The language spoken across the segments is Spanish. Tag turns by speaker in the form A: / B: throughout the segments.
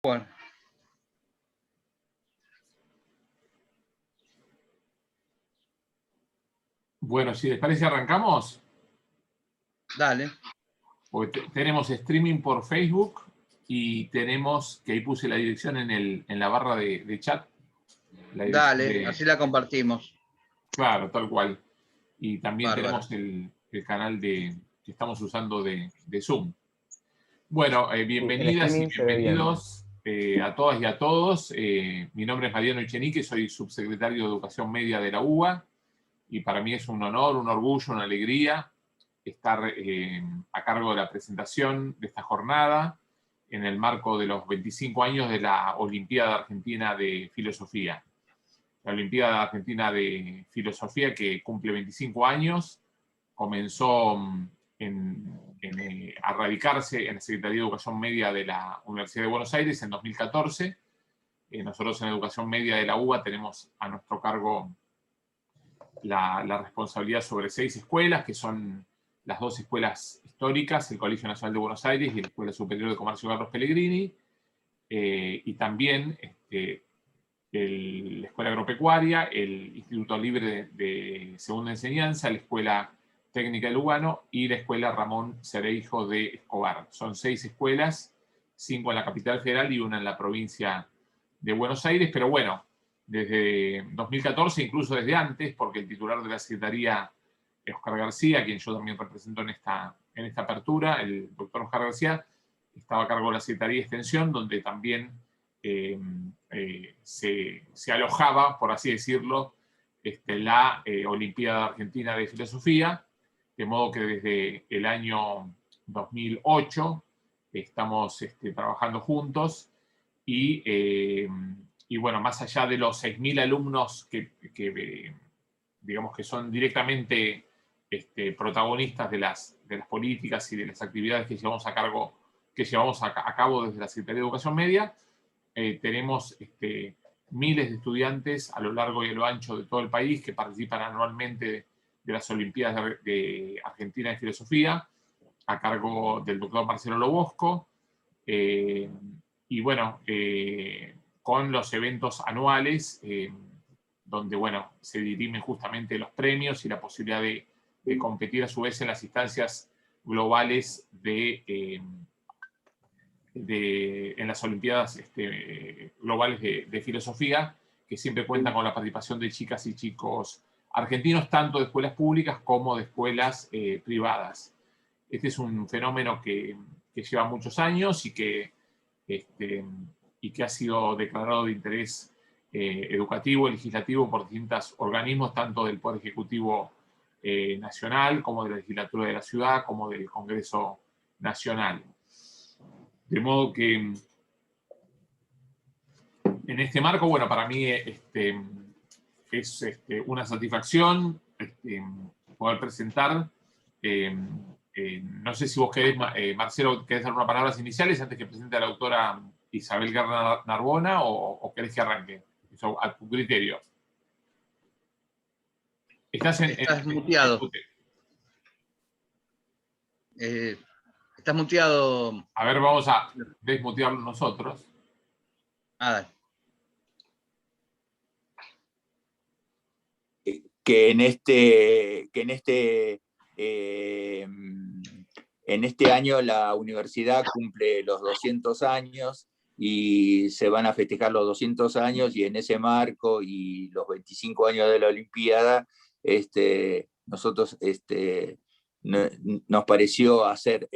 A: Bueno,
B: Bueno, si les parece, arrancamos.
A: dale.
B: Porque tenemos streaming por Facebook y tenemos, que ahí puse la dirección en la barra de chat. La dirección
A: Dale, así la compartimos.
B: Claro, tal cual. Y también
A: Bárbaro.
B: tenemos el canal que estamos usando de Zoom. Bueno,
C: El
B: bienvenidas y
C: streaming se ve bien.
B: bienvenidos a todas y a todos. Mi nombre es Mariano Echenique, soy subsecretario de Educación Media de la UBA y para mí es un honor, un orgullo, una alegría estar a cargo de la presentación de esta jornada en el marco de los 25 años de la Olimpiada Argentina de Filosofía. La Olimpiada Argentina de Filosofía, que cumple 25 años, comenzó a radicarse en la Secretaría de Educación Media de la Universidad de Buenos Aires en 2014. Nosotros en Educación Media de la UBA tenemos a nuestro cargo la responsabilidad sobre 6 escuelas, que son las 2 escuelas históricas, el Colegio Nacional de Buenos Aires y la Escuela Superior de Comercio Carlos Pellegrini, y también la Escuela Agropecuaria, el Instituto Libre de Segunda Enseñanza, la Escuela Técnica de Lugano y la Escuela Ramón Cereijo de Escobar. Son 6 escuelas, 5 en la capital federal y una en la provincia de Buenos Aires, pero bueno, desde 2014, incluso desde antes, porque el titular de la Secretaría, Oscar García, quien yo también represento en esta apertura, el doctor Oscar García, estaba a cargo de la Secretaría de Extensión, donde también se alojaba, por así decirlo, la Olimpiada Argentina de Filosofía, de modo que desde el año 2008 estamos trabajando juntos y bueno, más allá de los 6.000 alumnos que digamos que son directamente protagonistas de las políticas y de las actividades que llevamos a cabo desde la Secretaría de Educación Media, tenemos miles de estudiantes a lo largo y a lo ancho de todo el país que participan anualmente de las Olimpiadas de Argentina de Filosofía, a cargo del doctor Marcelo Lobosco, y bueno, con los eventos anuales, donde bueno, se dirimen justamente los premios y la posibilidad de competir a su vez en las instancias globales en las Olimpiadas globales de filosofía, que siempre cuentan con la participación de chicas y chicos argentinos, tanto de escuelas públicas como de escuelas privadas. Este es un fenómeno que lleva muchos años y que ha sido declarado de interés educativo y legislativo por distintos organismos, tanto del Poder Ejecutivo Nacional, como de la Legislatura de la Ciudad, como del Congreso Nacional. De modo que en este marco, bueno, para mí es una satisfacción poder presentar. No sé si vos querés, Marcelo, querés dar unas palabras iniciales antes que presente a la autora Isabel Guerra Narbona o querés que arranque. Eso a tu criterio.
A: Estás muteado. Estás muteado.
B: A ver, vamos a desmutearlo nosotros.
A: Dale.
D: Que en este año la universidad cumple los 200 años y se van a festejar los 200 años, y en ese marco y los 25 años de la Olimpiada, nosotros nos pareció hacer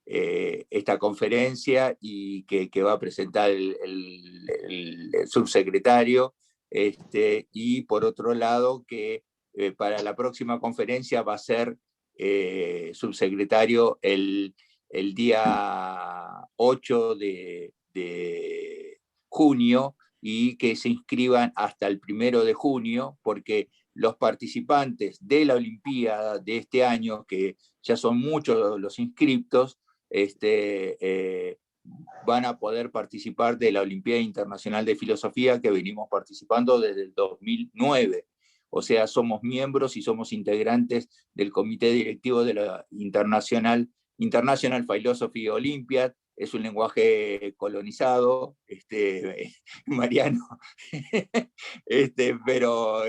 D: esta conferencia y que va a presentar el subsecretario. Y por otro lado, que para la próxima conferencia va a ser subsecretario el día 8 de junio, y que se inscriban hasta el 1 de junio, porque los participantes de la Olimpiada de este año, que ya son muchos los inscriptos, van a poder participar de la Olimpiada Internacional de Filosofía, que venimos participando desde el 2009. O sea, somos miembros y somos integrantes del comité directivo de la International Philosophy Olympiad, es un lenguaje colonizado, Mariano, pero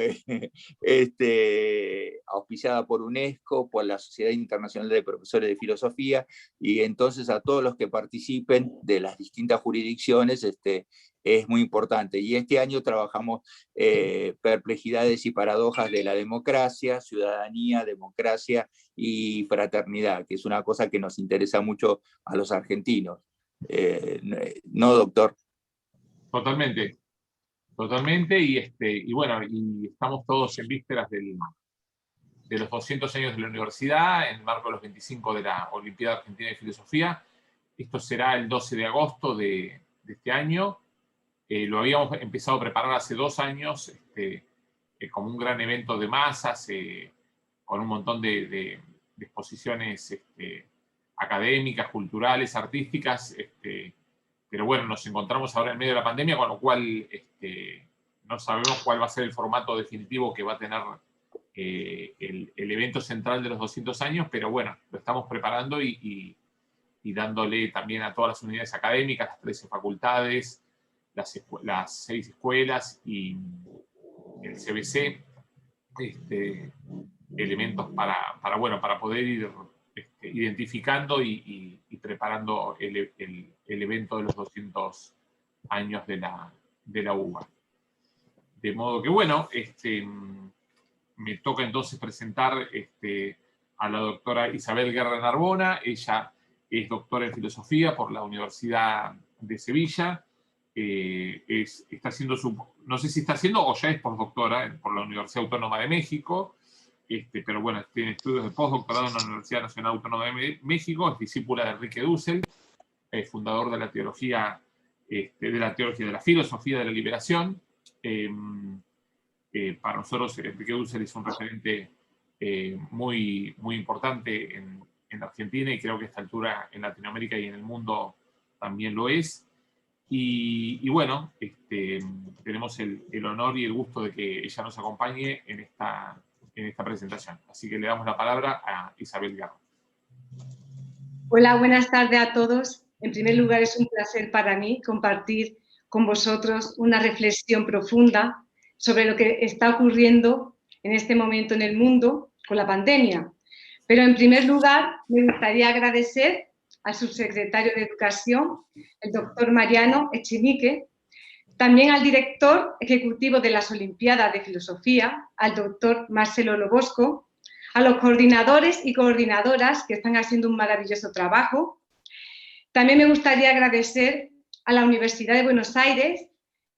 D: auspiciada por UNESCO, por la Sociedad Internacional de Profesores de Filosofía, y entonces a todos los que participen de las distintas jurisdicciones es muy importante. Y este año trabajamos perplejidades y paradojas de la democracia, ciudadanía, democracia y fraternidad, que es una cosa que nos interesa mucho a los argentinos. ¿No, doctor?
B: Totalmente, totalmente, y bueno, y estamos todos en vísperas de los 200 años de la universidad, en el marco de los 25 de la Olimpiada Argentina de Filosofía. Esto será el 12 de agosto de este año. Lo habíamos empezado a preparar hace 2 años, como un gran evento de masas, con un montón de exposiciones académicas, culturales, artísticas, pero bueno, nos encontramos ahora en medio de la pandemia, con lo cual no sabemos cuál va a ser el formato definitivo que va a tener el evento central de los 200 años, pero bueno, lo estamos preparando y dándole también a todas las unidades académicas, las 13 facultades, las 6 escuelas y el CBC, elementos para poder ir identificando y preparando el evento de los 200 años de la UBA. De modo que, bueno, me toca entonces presentar a la doctora Isabel Guerra Narbona. Ella es doctora en filosofía por la Universidad de Sevilla. Está haciendo no sé si está haciendo o ya es postdoctora por la Universidad Autónoma de México, pero bueno, tiene estudios de postdoctorado en la Universidad Nacional Autónoma de México, es discípula de Enrique Dussel, fundador de la teología, de la filosofía de la liberación. Para nosotros Enrique Dussel es un referente muy, muy importante en Argentina, y creo que a esta altura en Latinoamérica y en el mundo también lo es. Y bueno, tenemos el honor y el gusto de que ella nos acompañe en esta presentación. Así que le damos la palabra a Isabel Guerra.
C: Hola, buenas tardes a todos. En primer lugar, es un placer para mí compartir con vosotros una reflexión profunda sobre lo que está ocurriendo en este momento en el mundo con la pandemia. Pero en primer lugar, me gustaría agradecer al subsecretario de Educación, el doctor Mariano Echenique, también al director ejecutivo de las Olimpiadas de Filosofía, al doctor Marcelo Lobosco, a los coordinadores y coordinadoras que están haciendo un maravilloso trabajo. También me gustaría agradecer a la Universidad de Buenos Aires,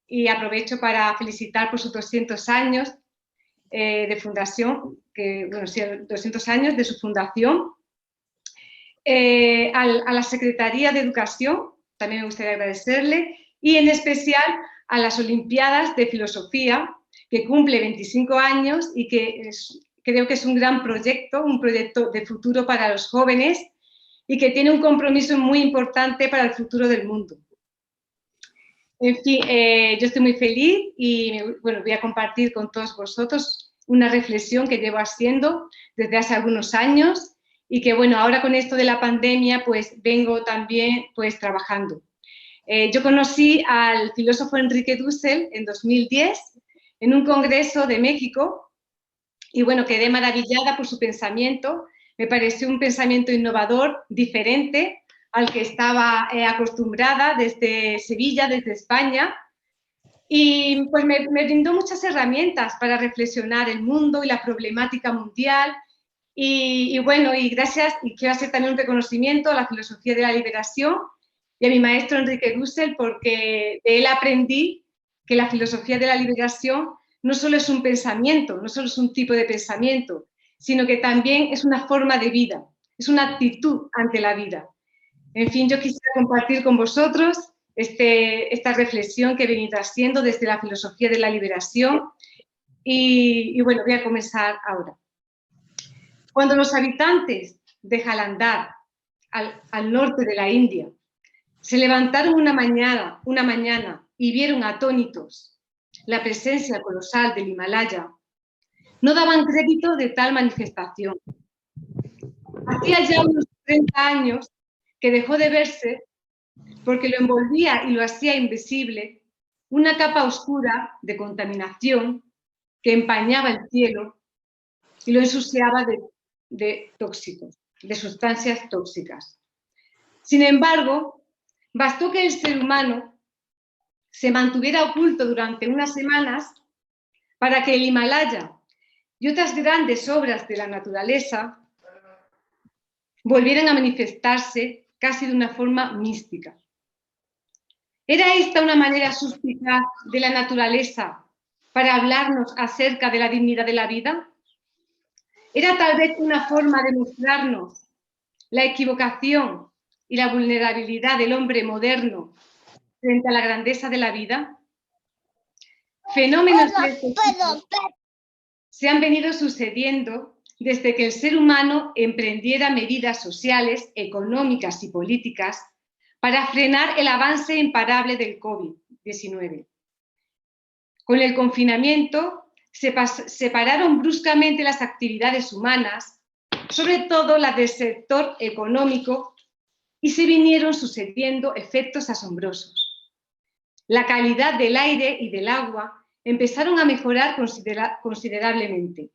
C: y aprovecho para felicitar por sus 200 años de fundación, 200 años de su fundación. A la Secretaría de Educación también me gustaría agradecerle, y en especial a las Olimpiadas de Filosofía, que cumple 25 años y que creo que es un gran proyecto, un proyecto de futuro para los jóvenes, y que tiene un compromiso muy importante para el futuro del mundo. En fin, yo estoy muy feliz y bueno, voy a compartir con todos vosotros una reflexión que llevo haciendo desde hace algunos años, y que bueno, ahora con esto de la pandemia pues vengo también pues trabajando. Yo conocí al filósofo Enrique Dussel en 2010 en un congreso de México, y bueno, quedé maravillada por su pensamiento. Me pareció un pensamiento innovador, diferente al que estaba acostumbrada desde Sevilla, desde España, y pues me brindó muchas herramientas para reflexionar el mundo y la problemática mundial. Y bueno, y gracias, y quiero hacer también un reconocimiento a la filosofía de la liberación y a mi maestro Enrique Dussel, porque de él aprendí que la filosofía de la liberación no solo es un pensamiento, no solo es un tipo de pensamiento, sino que también es una forma de vida, es una actitud ante la vida. En fin, yo quisiera compartir con vosotros esta reflexión que he venido haciendo desde la filosofía de la liberación, y bueno, voy a comenzar ahora. Cuando los habitantes de Jalandhar, al norte de la India, se levantaron una mañana y vieron atónitos la presencia colosal del Himalaya, no daban crédito de tal manifestación. Hacía ya unos 30 años que dejó de verse porque lo envolvía y lo hacía invisible una capa oscura de contaminación que empañaba el cielo y lo ensuciaba de tóxicos, de sustancias tóxicas. Sin embargo, bastó que el ser humano se mantuviera oculto durante unas semanas para que el Himalaya y otras grandes obras de la naturaleza volvieran a manifestarse casi de una forma mística. ¿Era esta una manera suspicaz de la naturaleza para hablarnos acerca de la dignidad de la vida? ¿Era tal vez una forma de mostrarnos la equivocación y la vulnerabilidad del hombre moderno frente a la grandeza de la vida? Fenómenos de este tipo se han venido sucediendo desde que el ser humano emprendiera medidas sociales, económicas y políticas para frenar el avance imparable del COVID-19. Con el confinamiento se separaron bruscamente las actividades humanas, sobre todo las del sector económico, y se vinieron sucediendo efectos asombrosos. La calidad del aire y del agua empezaron a mejorar considerablemente.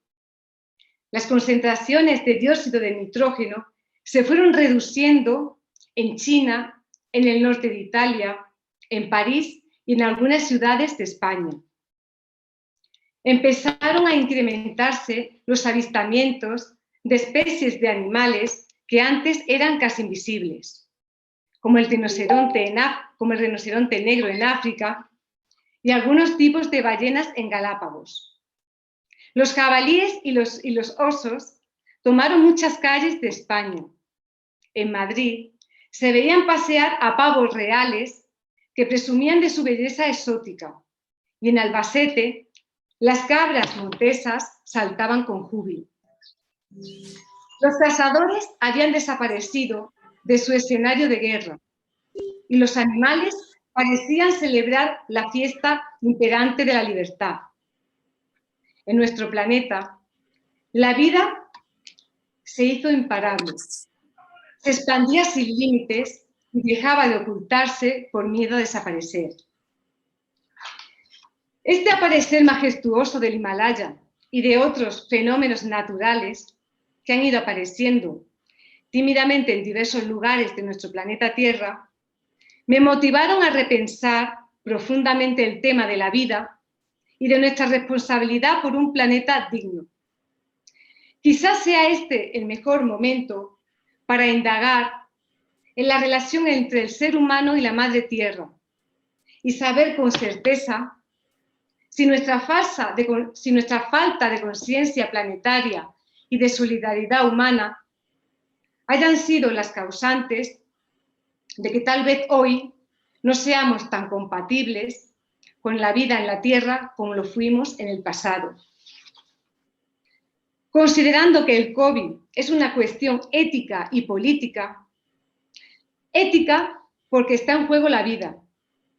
C: Las concentraciones de dióxido de nitrógeno se fueron reduciendo en China, en el norte de Italia, en París y en algunas ciudades de España. Empezaron a incrementarse los avistamientos de especies de animales que antes eran casi invisibles, como el rinoceronte negro en África y algunos tipos de ballenas en Galápagos. Los jabalíes y los osos tomaron muchas calles de España. En Madrid se veían pasear a pavos reales que presumían de su belleza exótica, y en Albacete las cabras montesas saltaban con júbilo. Los cazadores habían desaparecido de su escenario de guerra y los animales parecían celebrar la fiesta imperante de la libertad. En nuestro planeta, la vida se hizo imparable, se expandía sin límites y dejaba de ocultarse por miedo a desaparecer. Este aparecer majestuoso del Himalaya y de otros fenómenos naturales que han ido apareciendo tímidamente en diversos lugares de nuestro planeta Tierra me motivaron a repensar profundamente el tema de la vida y de nuestra responsabilidad por un planeta digno. Quizás sea este el mejor momento para indagar en la relación entre el ser humano y la Madre Tierra y saber con certeza si nuestra falta de conciencia planetaria y de solidaridad humana hayan sido las causantes de que tal vez hoy no seamos tan compatibles con la vida en la Tierra como lo fuimos en el pasado. Considerando que el COVID es una cuestión ética y política, ética porque está en juego la vida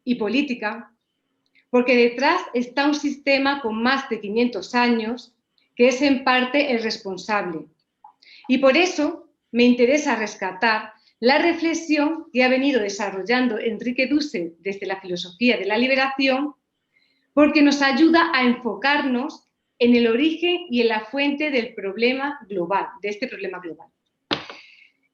C: y política porque detrás está un sistema con más de 500 años que es en parte el responsable. Y por eso me interesa rescatar la reflexión que ha venido desarrollando Enrique Dussel desde la filosofía de la liberación, porque nos ayuda a enfocarnos en el origen y en la fuente del problema global, de este problema global.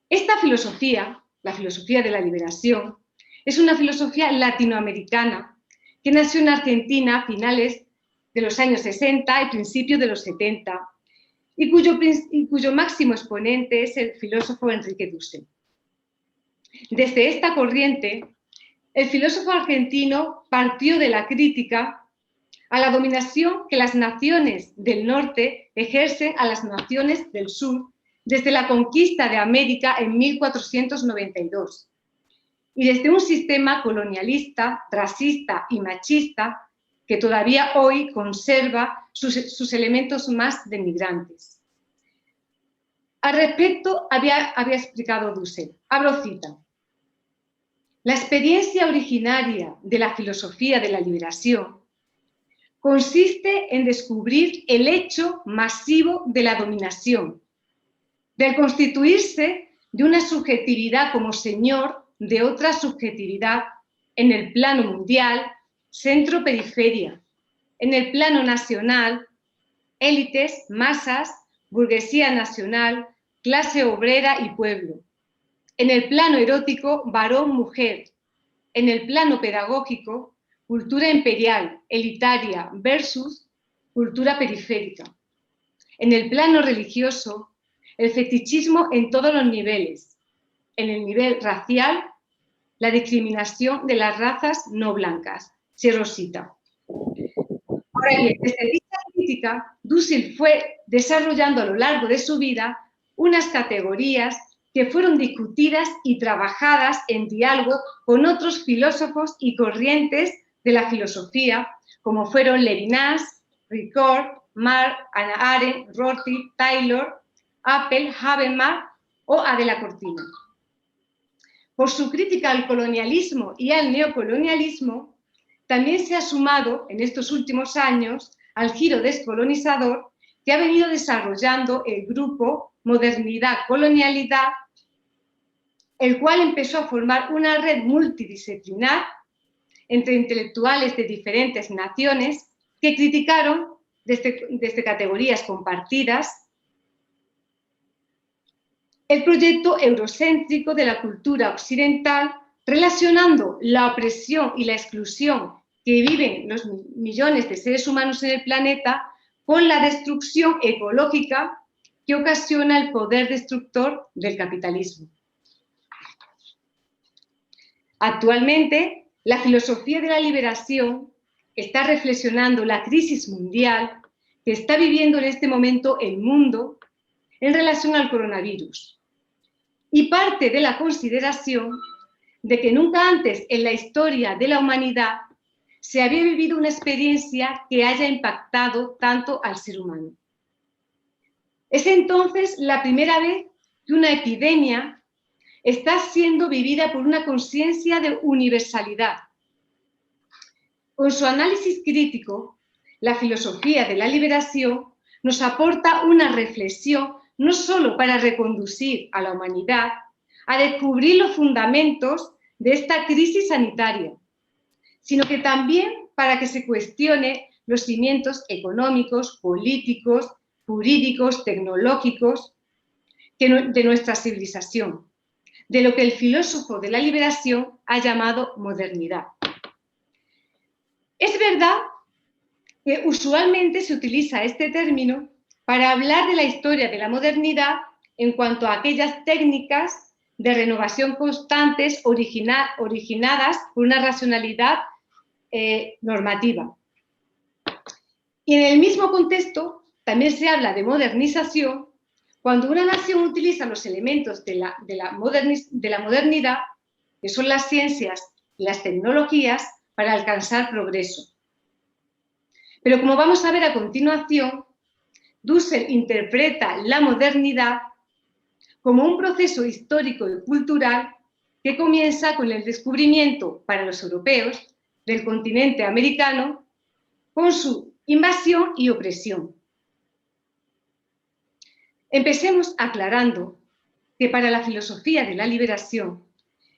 C: Esta filosofía, la filosofía de la liberación, es una filosofía latinoamericana que nació en Argentina a finales de los años 60 y principios de los 70, y cuyo máximo exponente es el filósofo Enrique Dussel. Desde esta corriente, el filósofo argentino partió de la crítica a la dominación que las naciones del norte ejercen a las naciones del sur desde la conquista de América en 1492. Y desde un sistema colonialista, racista y machista que todavía hoy conserva sus elementos más denigrantes. Al respecto, había explicado Dussel, abro cita: la experiencia originaria de la filosofía de la liberación consiste en descubrir el hecho masivo de la dominación, del constituirse de una subjetividad como señor de otra subjetividad en el plano mundial, centro-periferia, en el plano nacional, élites, masas, burguesía nacional, clase obrera y pueblo. En el plano erótico, varón-mujer. En el plano pedagógico, cultura imperial, elitaria versus cultura periférica. En el plano religioso, el fetichismo en todos los niveles. En el nivel racial, la discriminación de las razas no blancas. Cierro cita. Ahora bien, desde dicha crítica, Dussel fue desarrollando a lo largo de su vida unas categorías que fueron discutidas y trabajadas en diálogo con otros filósofos y corrientes de la filosofía, como fueron Levinas, Ricord, Marx, Hannah Arendt, Rorty, Taylor, Apel, Habermas o Adela Cortina. Por su crítica al colonialismo y al neocolonialismo, también se ha sumado en estos últimos años al giro descolonizador que ha venido desarrollando el grupo Modernidad-Colonialidad, el cual empezó a formar una red multidisciplinar entre intelectuales de diferentes naciones que criticaron desde categorías compartidas el proyecto eurocéntrico de la cultura occidental, relacionando la opresión y la exclusión que viven los millones de seres humanos en el planeta con la destrucción ecológica que ocasiona el poder destructor del capitalismo. Actualmente, la filosofía de la liberación está reflexionando la crisis mundial que está viviendo en este momento el mundo en relación al coronavirus y parte de la consideración de que nunca antes en la historia de la humanidad se había vivido una experiencia que haya impactado tanto al ser humano. Es entonces la primera vez que una epidemia está siendo vivida por una conciencia de universalidad. Con su análisis crítico, la filosofía de la liberación nos aporta una reflexión no solo para reconducir a la humanidad a descubrir los fundamentos de esta crisis sanitaria, sino que también para que se cuestione los cimientos económicos, políticos, jurídicos, tecnológicos de nuestra civilización, de lo que el filósofo de la liberación ha llamado modernidad. Es verdad que usualmente se utiliza este término para hablar de la historia de la modernidad en cuanto a aquellas técnicas de renovación constantes originadas por una racionalidad normativa. Y en el mismo contexto también se habla de modernización cuando una nación utiliza los elementos de la modernidad, que son las ciencias y las tecnologías, para alcanzar progreso. Pero como vamos a ver a continuación, Dussel interpreta la modernidad como un proceso histórico y cultural que comienza con el descubrimiento para los europeos del continente americano con su invasión y opresión. Empecemos aclarando que para la filosofía de la liberación,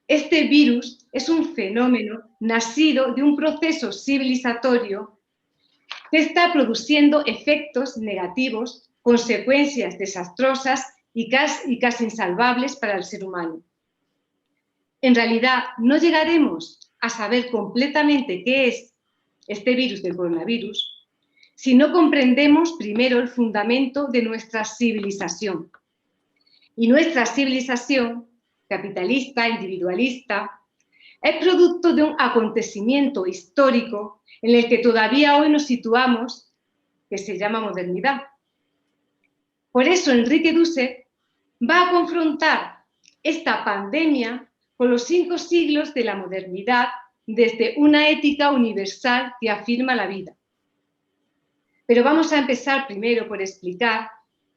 C: este virus es un fenómeno nacido de un proceso civilizatorio que está produciendo efectos negativos, consecuencias desastrosas y casi insalvables para el ser humano. En realidad, no llegaremos a saber completamente qué es este virus del coronavirus si no comprendemos primero el fundamento de nuestra civilización. Y nuestra civilización, capitalista, individualista, es producto de un acontecimiento histórico en el que todavía hoy nos situamos, que se llama modernidad. Por eso Enrique Dussel va a confrontar esta pandemia con los 5 siglos de la modernidad desde una ética universal que afirma la vida. Pero vamos a empezar primero por explicar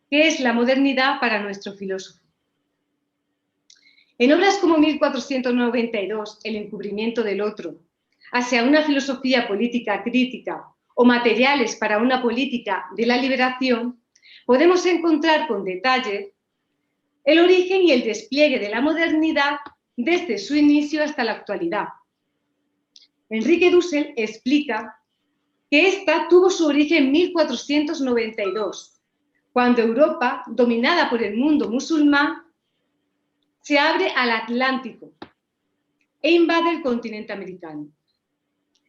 C: qué es la modernidad para nuestro filósofo. En obras como 1492, El encubrimiento del otro, hacia una filosofía política crítica o Materiales para una política de la liberación, podemos encontrar con detalle el origen y el despliegue de la modernidad desde su inicio hasta la actualidad. Enrique Dussel explica que esta tuvo su origen en 1492, cuando Europa, dominada por el mundo musulmán, se abre al Atlántico e invade el continente americano.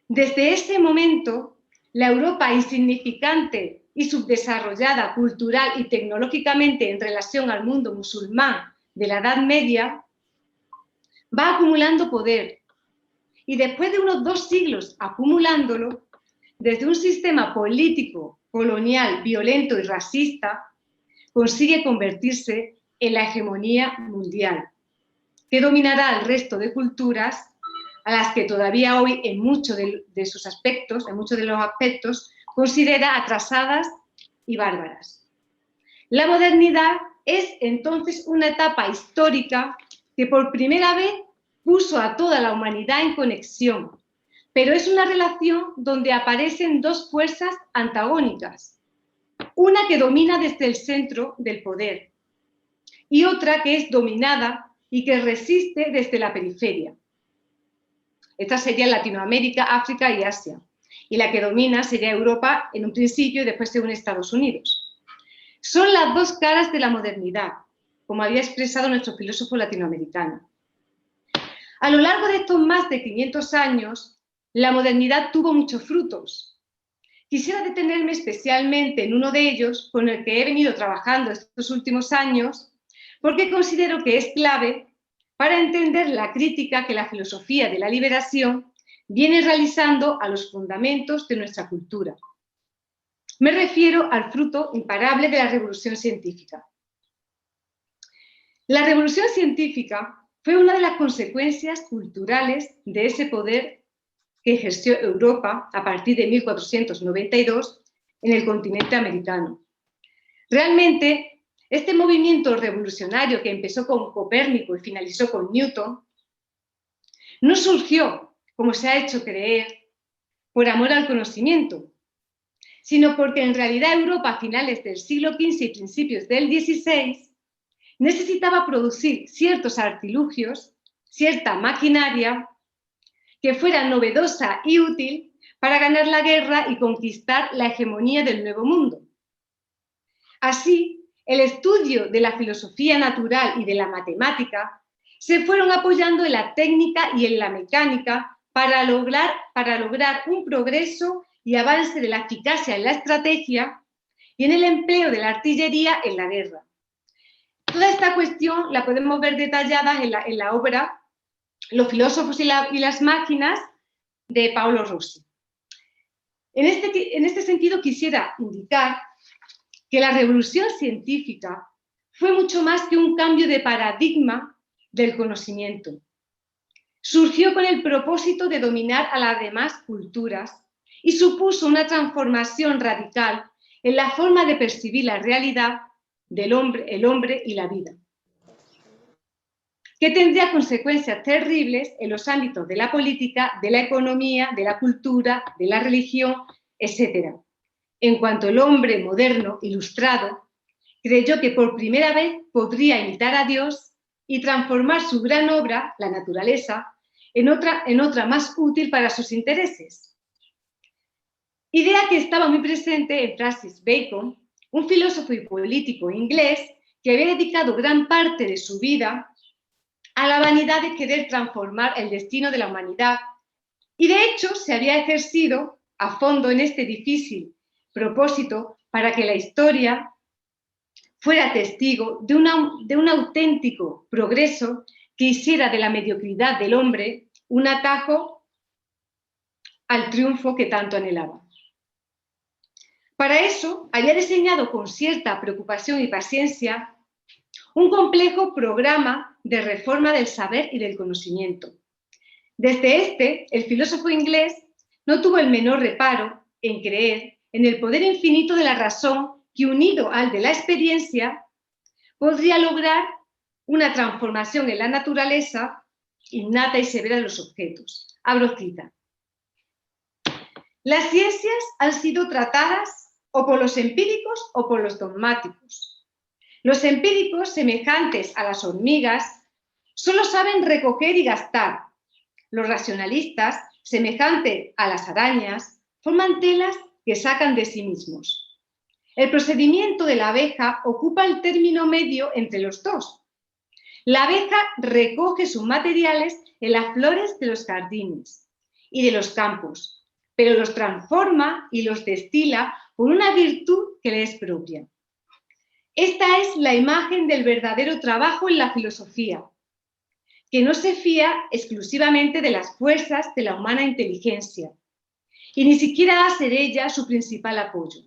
C: Desde ese momento, la Europa insignificante y subdesarrollada cultural y tecnológicamente en relación al mundo musulmán de la Edad Media, va acumulando poder y después de unos 2 siglos acumulándolo, desde un sistema político, colonial, violento y racista, consigue convertirse en la hegemonía mundial, que dominará al resto de culturas a las que todavía hoy en muchos de sus aspectos, en muchos de los aspectos, considera atrasadas y bárbaras. La modernidad es entonces una etapa histórica que por primera vez puso a toda la humanidad en conexión, pero es una relación donde aparecen 2 fuerzas antagónicas, una que domina desde el centro del poder y otra que es dominada y que resiste desde la periferia. Esta sería Latinoamérica, África y Asia, y la que domina sería Europa en un principio y después se une Estados Unidos. Son las 2 caras de la modernidad, como había expresado nuestro filósofo latinoamericano. A lo largo de estos más de 500 años, la modernidad tuvo muchos frutos. Quisiera detenerme especialmente en uno de ellos, con el que he venido trabajando estos últimos años, porque considero que es clave para entender la crítica que la filosofía de la liberación viene realizando a los fundamentos de nuestra cultura. Me refiero al fruto imparable de la revolución científica. La revolución científica fue una de las consecuencias culturales de ese poder que ejerció Europa a partir de 1492 en el continente americano. Realmente, este movimiento revolucionario que empezó con Copérnico y finalizó con Newton, no surgió, como se ha hecho creer, por amor al conocimiento, sino porque en realidad Europa a finales del siglo XV y principios del XVI necesitaba producir ciertos artilugios, cierta maquinaria que fuera novedosa y útil para ganar la guerra y conquistar la hegemonía del Nuevo Mundo. Así, el estudio de la filosofía natural y de la matemática se fueron apoyando en la técnica y en la mecánica para lograr un progreso y avance de la eficacia en la estrategia y en el empleo de la artillería en la guerra. Toda esta cuestión la podemos ver detallada en la obra Los filósofos y las máquinas de Paolo Rossi. En este sentido quisiera indicar que la revolución científica fue mucho más que un cambio de paradigma del conocimiento. Surgió con el propósito de dominar a las demás culturas y supuso una transformación radical en la forma de percibir la realidad del hombre, el hombre y la vida, que tendría consecuencias terribles en los ámbitos de la política, de la economía, de la cultura, de la religión, etc. En cuanto el hombre moderno, ilustrado, creyó que por primera vez podría imitar a Dios y transformar su gran obra, la naturaleza, en otra más útil para sus intereses. Idea que estaba muy presente en Francis Bacon, un filósofo y político inglés que había dedicado gran parte de su vida a la vanidad de querer transformar el destino de la humanidad y de hecho se había ejercido a fondo en este difícil propósito para que la historia fuera testigo de un auténtico progreso que hiciera de la mediocridad del hombre un atajo al triunfo que tanto anhelaba. Para eso, había diseñado con cierta preocupación y paciencia un complejo programa de reforma del saber y del conocimiento. Desde el filósofo inglés no tuvo el menor reparo en creer en el poder infinito de la razón que, unido al de la experiencia, podría lograr una transformación en la naturaleza innata y severa de los objetos. Abro cita. Las ciencias han sido tratadas o por los empíricos o por los dogmáticos. Los empíricos, semejantes a las hormigas, solo saben recoger y gastar. Los racionalistas, semejante a las arañas, forman telas que sacan de sí mismos. El procedimiento de la abeja ocupa el término medio entre los dos. La abeja recoge sus materiales en las flores de los jardines y de los campos, pero los transforma y los destila con una virtud que le es propia. Esta es la imagen del verdadero trabajo en la filosofía, que no se fía exclusivamente de las fuerzas de la humana inteligencia y ni siquiera ha ser ella su principal apoyo,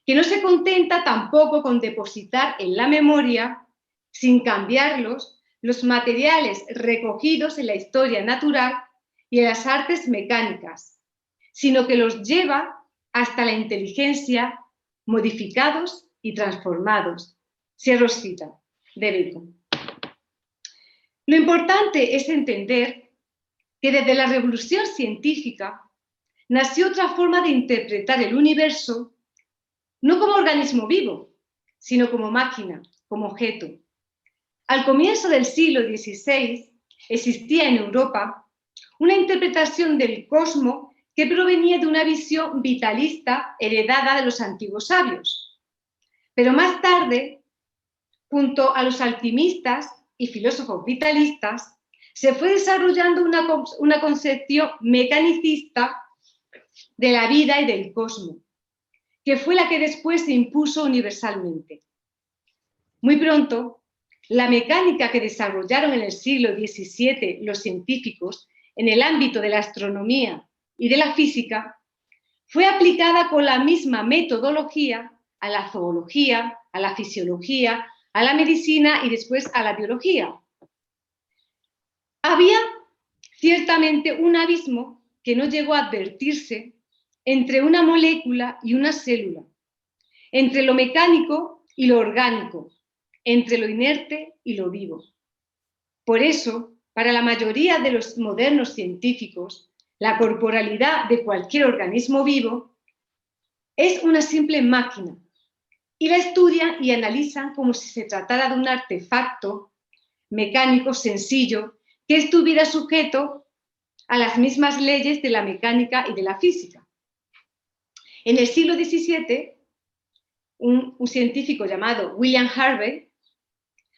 C: que no se contenta tampoco con depositar en la memoria, sin cambiarlos, los materiales recogidos en la historia natural y en las artes mecánicas, sino que los lleva hasta la inteligencia, modificados y transformados. Cierro cita de Bacon. Lo importante es entender que desde la revolución científica nació otra forma de interpretar el universo, no como organismo vivo, sino como máquina, como objeto. Al comienzo del siglo XVI existía en Europa una interpretación del cosmos que provenía de una visión vitalista heredada de los antiguos sabios. Pero más tarde, junto a los alquimistas y filósofos vitalistas, se fue desarrollando una concepción mecanicista de la vida y del cosmos, que fue la que después se impuso universalmente. Muy pronto, la mecánica que desarrollaron en el siglo XVII los científicos en el ámbito de la astronomía y de la física fue aplicada con la misma metodología a la zoología, a la fisiología, a la medicina y después a la biología. Había ciertamente un abismo que no llegó a advertirse entre una molécula y una célula, entre lo mecánico y lo orgánico, entre lo inerte y lo vivo. Por eso, para la mayoría de los modernos científicos, la corporalidad de cualquier organismo vivo es una simple máquina y la estudian y analizan como si se tratara de un artefacto mecánico sencillo que estuviera sujeto a las mismas leyes de la mecánica y de la física. En el siglo XVII, un científico llamado William Harvey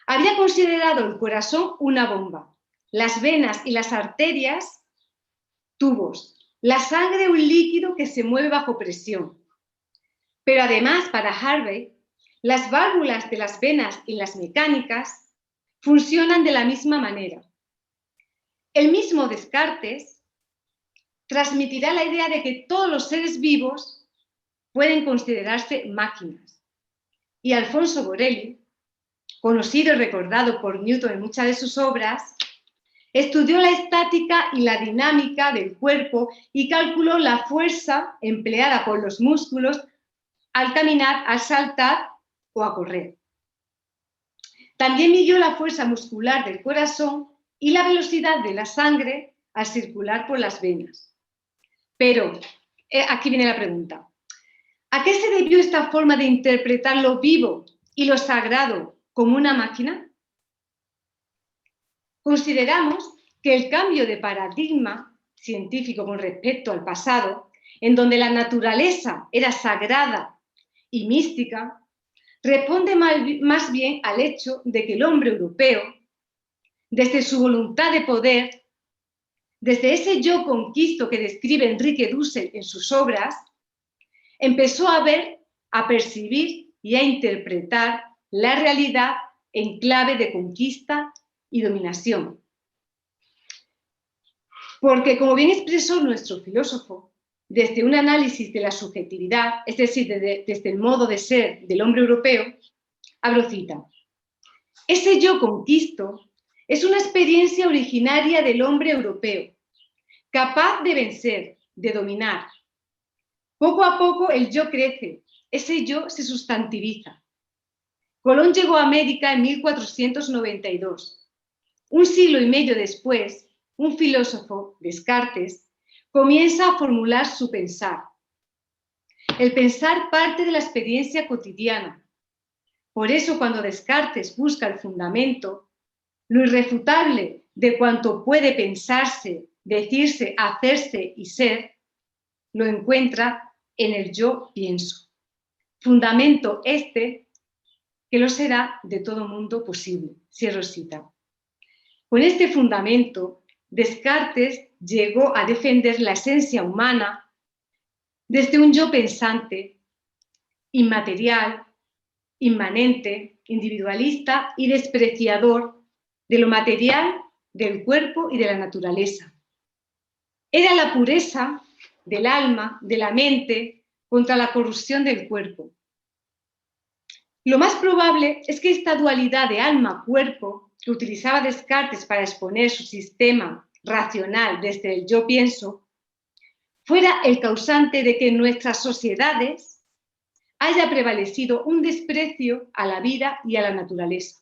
C: había considerado el corazón una bomba, las venas y las arterias tubos, la sangre un líquido que se mueve bajo presión. Pero además, para Harvey, las válvulas de las venas y las mecánicas funcionan de la misma manera. El mismo Descartes transmitirá la idea de que todos los seres vivos pueden considerarse máquinas. Y Alfonso Borelli, conocido y recordado por Newton en muchas de sus obras, estudió la estática y la dinámica del cuerpo y calculó la fuerza empleada por los músculos al caminar, al saltar o a correr. También midió la fuerza muscular del corazón y la velocidad de la sangre al circular por las venas. Pero, aquí viene la pregunta. ¿A qué se debió esta forma de interpretar lo vivo y lo sagrado como una máquina? Consideramos que el cambio de paradigma científico con respecto al pasado, en donde la naturaleza era sagrada y mística, responde más bien al hecho de que el hombre europeo, desde su voluntad de poder, desde ese yo conquisto que describe Enrique Dussel en sus obras, empezó a ver, a percibir y a interpretar la realidad en clave de conquista y dominación. Porque, como bien expresó nuestro filósofo, desde un análisis de la subjetividad, es decir, desde el modo de ser del hombre europeo, abro cita, ese yo conquisto es una experiencia originaria del hombre europeo, capaz de vencer, de dominar. Poco a poco el yo crece, ese yo se sustantiviza. Colón llegó a América en 1492. Un siglo y medio después, un filósofo, Descartes, comienza a formular su pensar. El pensar parte de la experiencia cotidiana. Por eso, cuando Descartes busca el fundamento, lo irrefutable de cuanto puede pensarse, decirse, hacerse y ser, lo encuentra en el yo pienso. Fundamento este que lo será de todo mundo posible. Cierro cita. Con este fundamento, Descartes llegó a defender la esencia humana desde un yo pensante, inmaterial, inmanente, individualista y despreciador de lo material, del cuerpo y de la naturaleza. Era la pureza del alma, de la mente, contra la corrupción del cuerpo. Lo más probable es que esta dualidad de alma-cuerpo que utilizaba Descartes para exponer su sistema racional desde el yo pienso, fuera el causante de que en nuestras sociedades haya prevalecido un desprecio a la vida y a la naturaleza.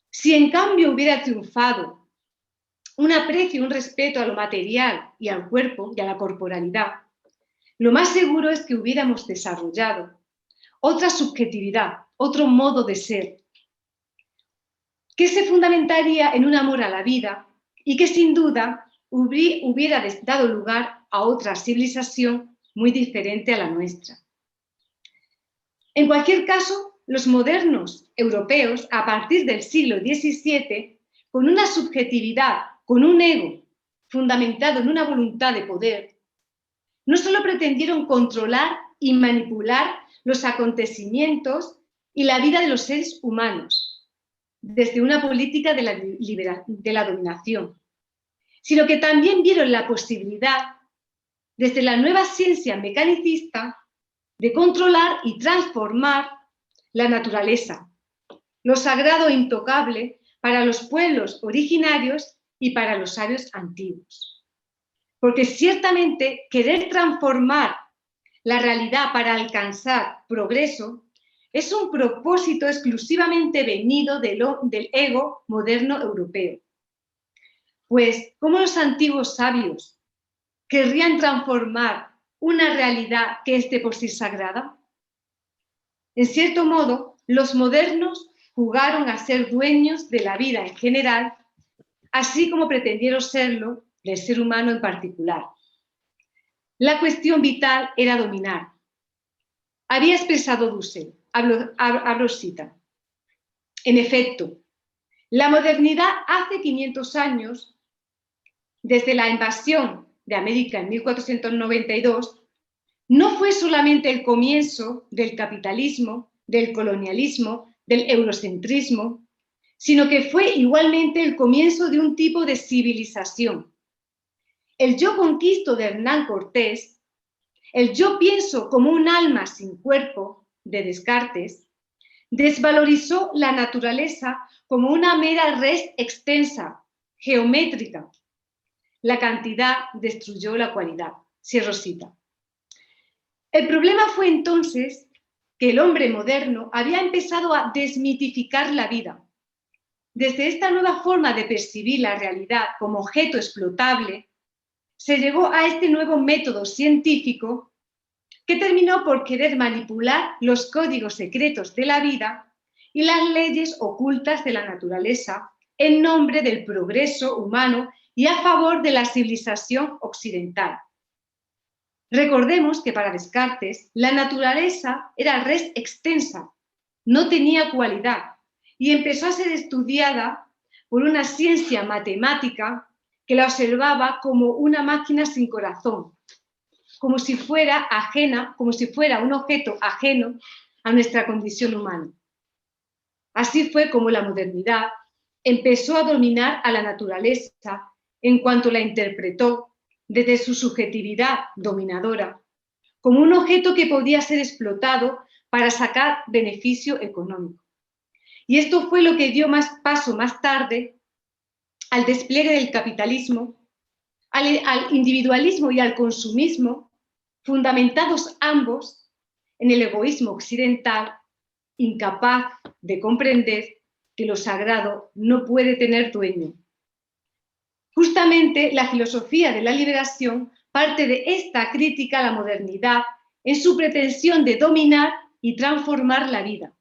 C: Si en cambio hubiera triunfado un aprecio, un respeto a lo material y al cuerpo y a la corporalidad, lo más seguro es que hubiéramos desarrollado otra subjetividad, otro modo de ser, que se fundamentaría en un amor a la vida y que sin duda hubiera dado lugar a otra civilización muy diferente a la nuestra. En cualquier caso, los modernos europeos, a partir del siglo XVII, con una subjetividad, con un ego fundamentado en una voluntad de poder, no solo pretendieron controlar y manipular los acontecimientos y la vida de los seres humanos desde una política de la dominación, sino que también vieron la posibilidad, desde la nueva ciencia mecanicista, de controlar y transformar la naturaleza, lo sagrado e intocable para los pueblos originarios y para los sabios antiguos. Porque ciertamente querer transformar la realidad para alcanzar progreso es un propósito exclusivamente venido del ego moderno europeo. Pues, ¿cómo los antiguos sabios querrían transformar una realidad que es de por sí sagrada? En cierto modo, los modernos jugaron a ser dueños de la vida en general, así como pretendieron serlo del ser humano en particular. La cuestión vital era dominar. Había expresado Dussel, abro cita. En efecto, la modernidad hace 500 años, desde la invasión de América en 1492, no fue solamente el comienzo del capitalismo, del colonialismo, del eurocentrismo, sino que fue igualmente el comienzo de un tipo de civilización. El yo conquisto de Hernán Cortés, el yo pienso como un alma sin cuerpo de Descartes, desvalorizó la naturaleza como una mera res extensa, geométrica. La cantidad destruyó la cualidad. Cierro cita. El problema fue entonces que el hombre moderno había empezado a desmitificar la vida. Desde esta nueva forma de percibir la realidad como objeto explotable, se llegó a este nuevo método científico que terminó por querer manipular los códigos secretos de la vida y las leyes ocultas de la naturaleza en nombre del progreso humano y a favor de la civilización occidental. Recordemos que para Descartes la naturaleza era res extensa, no tenía cualidad y empezó a ser estudiada por una ciencia matemática que la observaba como una máquina sin corazón, como si fuera ajena, como si fuera un objeto ajeno a nuestra condición humana. Así fue como la modernidad empezó a dominar a la naturaleza en cuanto la interpretó desde su subjetividad dominadora como un objeto que podía ser explotado para sacar beneficio económico. Y esto fue lo que dio paso más tarde al despliegue del capitalismo, al individualismo y al consumismo, fundamentados ambos en el egoísmo occidental, incapaz de comprender que lo sagrado no puede tener dueño. Justamente la filosofía de la liberación parte de esta crítica a la modernidad en su pretensión de dominar y transformar la vida.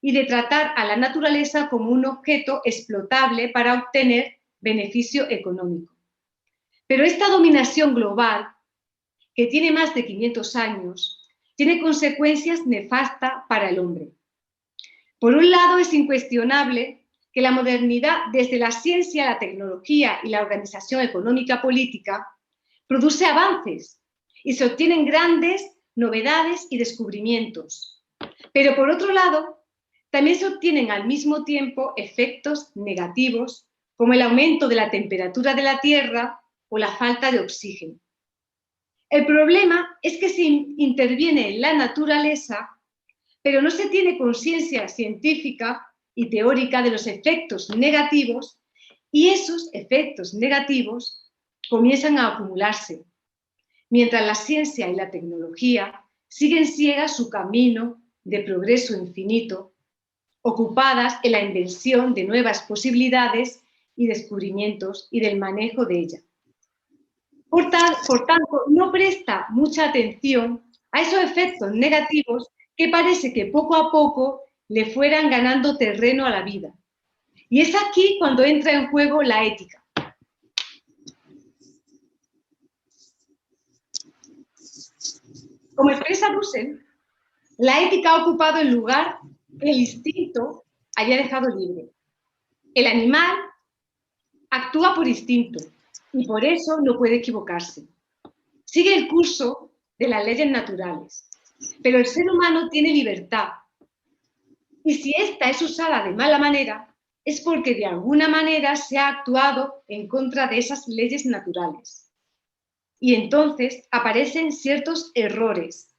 C: y de tratar a la naturaleza como un objeto explotable para obtener beneficio económico. Pero esta dominación global, que tiene más de 500 años, tiene consecuencias nefastas para el hombre. Por un lado, es incuestionable que la modernidad, desde la ciencia, la tecnología y la organización económica política, produce avances y se obtienen grandes novedades y descubrimientos. Pero por otro lado, también se obtienen al mismo tiempo efectos negativos, como el aumento de la temperatura de la Tierra o la falta de oxígeno. El problema es que se interviene en la naturaleza, pero no se tiene conciencia científica y teórica de los efectos negativos, y esos efectos negativos comienzan a acumularse, mientras la ciencia y la tecnología siguen ciegas su camino de progreso infinito, ocupadas en la invención de nuevas posibilidades y descubrimientos y del manejo de ellas. Por tanto, no presta mucha atención a esos efectos negativos que parece que poco a poco le fueran ganando terreno a la vida. Y es aquí cuando entra en juego la ética. Como expresa Dussel, la ética ha ocupado el lugar que el instinto había dejado libre. El animal actúa por instinto y por eso no puede equivocarse. Sigue el curso de las leyes naturales, pero el ser humano tiene libertad. Y si esta es usada de mala manera, es porque de alguna manera se ha actuado en contra de esas leyes naturales. Y entonces aparecen ciertos errores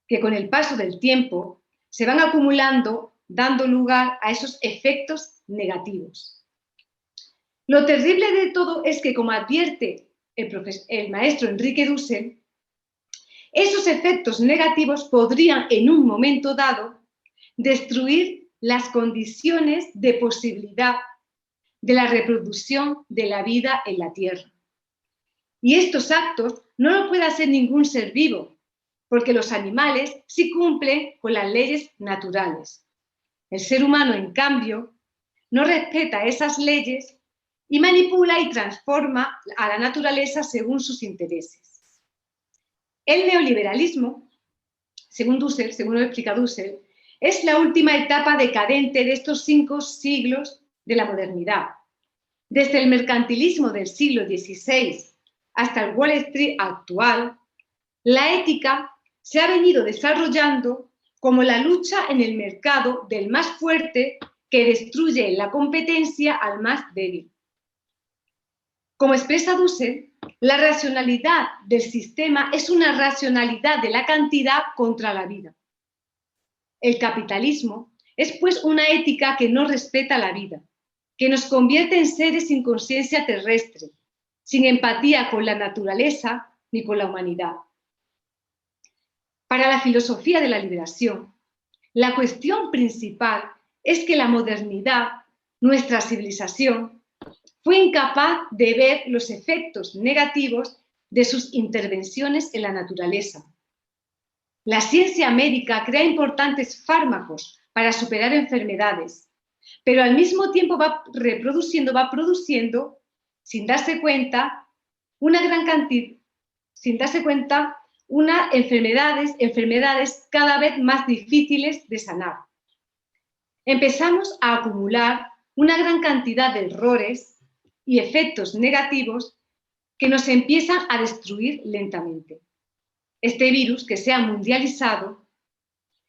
C: que con el paso del tiempo se van acumulando, dando lugar a esos efectos negativos. Lo terrible de todo es que, como advierte el maestro Enrique Dussel, esos efectos negativos podrían en un momento dado destruir las condiciones de posibilidad de la reproducción de la vida en la Tierra. Y estos actos no lo puede hacer ningún ser vivo, porque los animales sí cumplen con las leyes naturales. El ser humano, en cambio, no respeta esas leyes y manipula y transforma a la naturaleza según sus intereses. El neoliberalismo, según lo explica Dussel, es la última etapa decadente de estos 5 siglos de la modernidad. Desde el mercantilismo del siglo XVI hasta el Wall Street actual, la ética se ha venido desarrollando como la lucha en el mercado del más fuerte que destruye en la competencia al más débil. Como expresa Dussel, la racionalidad del sistema es una racionalidad de la cantidad contra la vida. El capitalismo es pues una ética que no respeta la vida, que nos convierte en seres sin conciencia terrestre, sin empatía con la naturaleza ni con la humanidad. Para la filosofía de la liberación, la cuestión principal es que la modernidad, nuestra civilización, fue incapaz de ver los efectos negativos de sus intervenciones en la naturaleza. La ciencia médica crea importantes fármacos para superar enfermedades, pero al mismo tiempo va produciendo, sin darse cuenta, enfermedades cada vez más difíciles de sanar. Empezamos a acumular una gran cantidad de errores y efectos negativos que nos empiezan a destruir lentamente. Este virus, que se ha mundializado,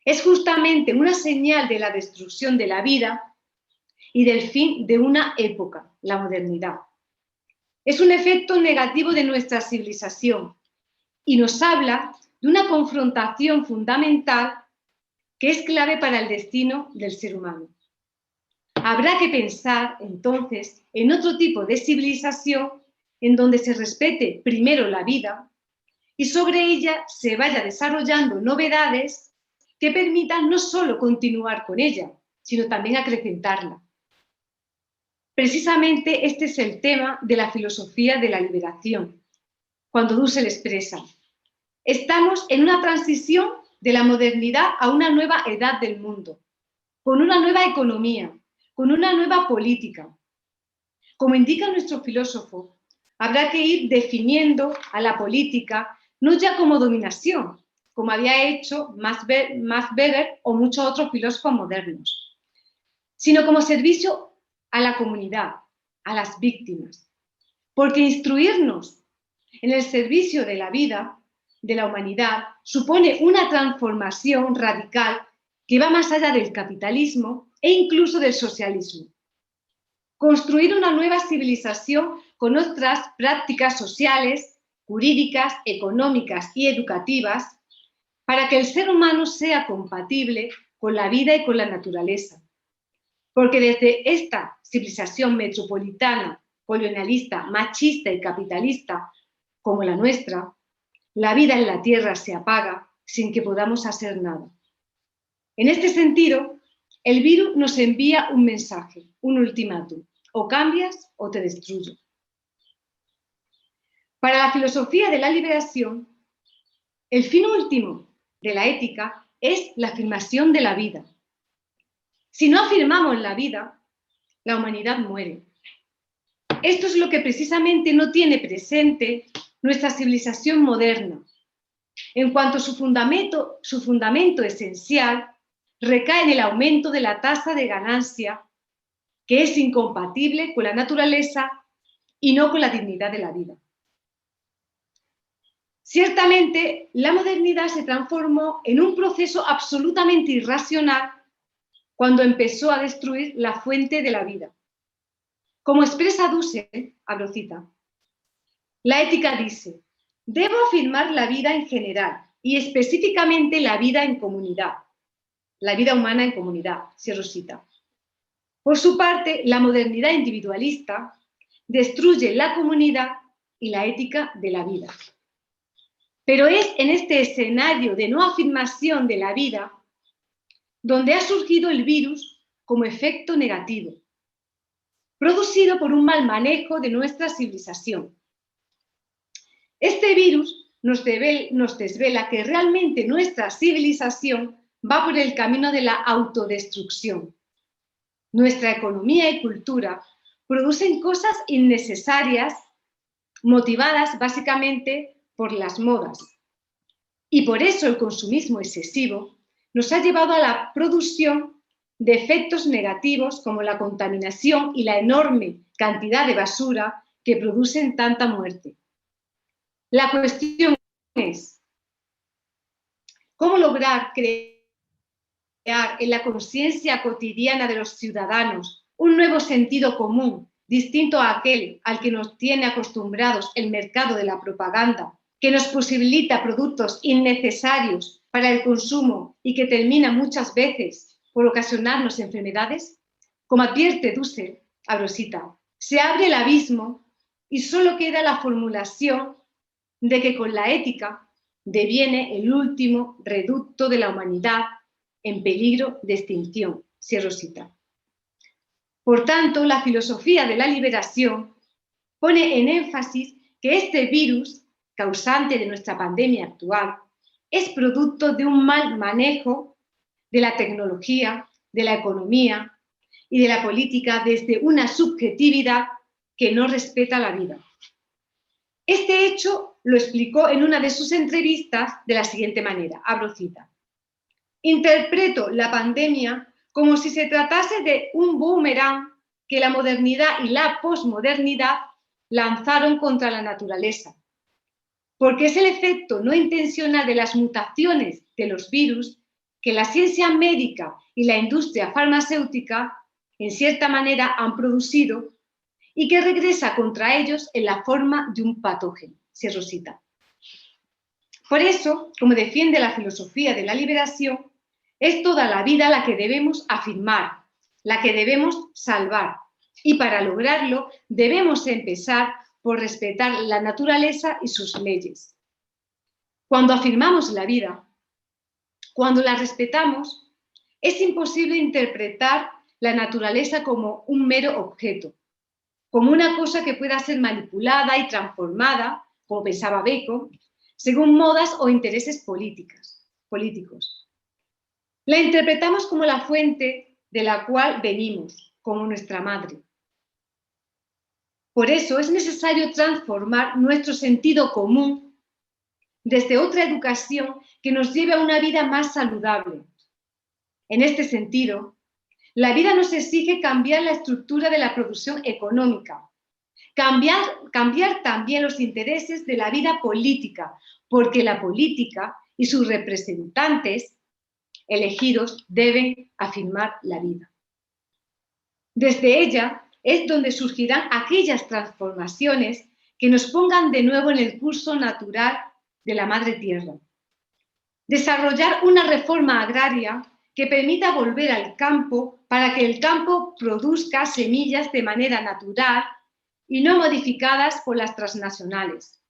C: es justamente una señal de la destrucción de la vida y del fin de una época, la modernidad. Es un efecto negativo de nuestra civilización y nos habla de una confrontación fundamental que es clave para el destino del ser humano. Habrá que pensar, entonces, en otro tipo de civilización en donde se respete primero la vida y sobre ella se vaya desarrollando novedades que permitan no solo continuar con ella, sino también acrecentarla. Precisamente este es el tema de la filosofía de la liberación, cuando Dussel expresa: estamos en una transición de la modernidad a una nueva edad del mundo. con una nueva economía, con una nueva política. Como indica nuestro filósofo, habrá que ir definiendo a la política no ya como dominación, como había hecho Max Weber o muchos otros filósofos modernos, sino como servicio a la comunidad, a las víctimas. Porque instruirnos en el servicio de la vida, de la humanidad, supone una transformación radical que va más allá del capitalismo e incluso del socialismo. Construir una nueva civilización con otras prácticas sociales, jurídicas, económicas y educativas para que el ser humano sea compatible con la vida y con la naturaleza. Porque desde esta civilización metropolitana, colonialista, machista y capitalista como la nuestra, la vida en la Tierra se apaga sin que podamos hacer nada. En este sentido, el virus nos envía un mensaje, un ultimátum: o cambias o te destruyo. Para la filosofía de la liberación, el fin último de la ética es la afirmación de la vida. Si no afirmamos la vida, la humanidad muere. Esto es lo que precisamente no tiene presente nuestra civilización moderna, en cuanto su fundamento esencial recae en el aumento de la tasa de ganancia, que es incompatible con la naturaleza y no con la dignidad de la vida. Ciertamente, la modernidad se transformó en un proceso absolutamente irracional cuando empezó a destruir la fuente de la vida. Como expresa Dussel, abro cita, la ética dice: debo afirmar la vida en general y específicamente la vida en comunidad, la vida humana en comunidad, cierro cita. Por su parte, la modernidad individualista destruye la comunidad y la ética de la vida. Pero es en este escenario de no afirmación de la vida donde ha surgido el virus como efecto negativo, producido por un mal manejo de nuestra civilización. Este virus nos desvela que realmente nuestra civilización va por el camino de la autodestrucción. Nuestra economía y cultura producen cosas innecesarias, motivadas básicamente por las modas. Y por eso el consumismo excesivo nos ha llevado a la producción de efectos negativos como la contaminación y la enorme cantidad de basura que producen tanta muerte. La cuestión es, ¿cómo lograr crear en la conciencia cotidiana de los ciudadanos un nuevo sentido común, distinto a aquel al que nos tiene acostumbrados el mercado de la propaganda, que nos posibilita productos innecesarios para el consumo y que termina muchas veces por ocasionarnos enfermedades? Como advierte Dussel, abro cita, se abre el abismo y solo queda la formulación de que con la ética deviene el último reducto de la humanidad en peligro de extinción, cierro cita. Por tanto, la filosofía de la liberación pone en énfasis que este virus, causante de nuestra pandemia actual, es producto de un mal manejo de la tecnología, de la economía y de la política desde una subjetividad que no respeta la vida. Este hecho lo explicó en una de sus entrevistas de la siguiente manera, abro cita. Interpreto la pandemia como si se tratase de un boomerang que la modernidad y la posmodernidad lanzaron contra la naturaleza, porque es el efecto no intencional de las mutaciones de los virus que la ciencia médica y la industria farmacéutica, en cierta manera, han producido y que regresa contra ellos en la forma de un patógeno, cierro cita. Por eso, como defiende la filosofía de la liberación, es toda la vida la que debemos afirmar, la que debemos salvar. Y para lograrlo debemos empezar por respetar la naturaleza y sus leyes. Cuando afirmamos la vida, cuando la respetamos, es imposible interpretar la naturaleza como un mero objeto, como una cosa que pueda ser manipulada y transformada, como pensaba Bacon, según modas o intereses políticos. La interpretamos como la fuente de la cual venimos, como nuestra madre. Por eso es necesario transformar nuestro sentido común desde otra educación que nos lleve a una vida más saludable. En este sentido, la vida nos exige cambiar la estructura de la producción económica, cambiar también los intereses de la vida política, porque la política y sus representantes elegidos deben afirmar la vida. Desde ella es donde surgirán aquellas transformaciones que nos pongan de nuevo en el curso natural de la Madre Tierra. Desarrollar una reforma agraria que permita volver al campo para que el campo produzca semillas de manera natural y no modificadas por las transnacionales.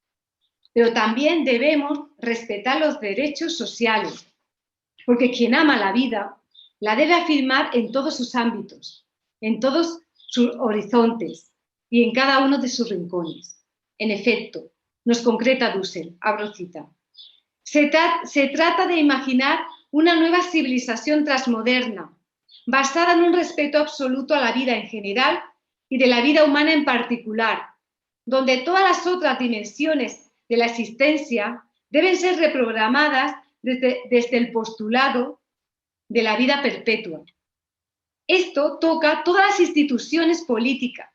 C: Pero también debemos respetar los derechos sociales, porque quien ama la vida la debe afirmar en todos sus ámbitos, en todos sus horizontes y en cada uno de sus rincones. En efecto, nos concreta Dussel, abro cita. Se trata de imaginar una nueva civilización transmoderna, basada en un respeto absoluto a la vida en general y de la vida humana en particular, donde todas las otras dimensiones de la existencia deben ser reprogramadas desde el postulado de la vida perpetua. Esto toca todas las instituciones políticas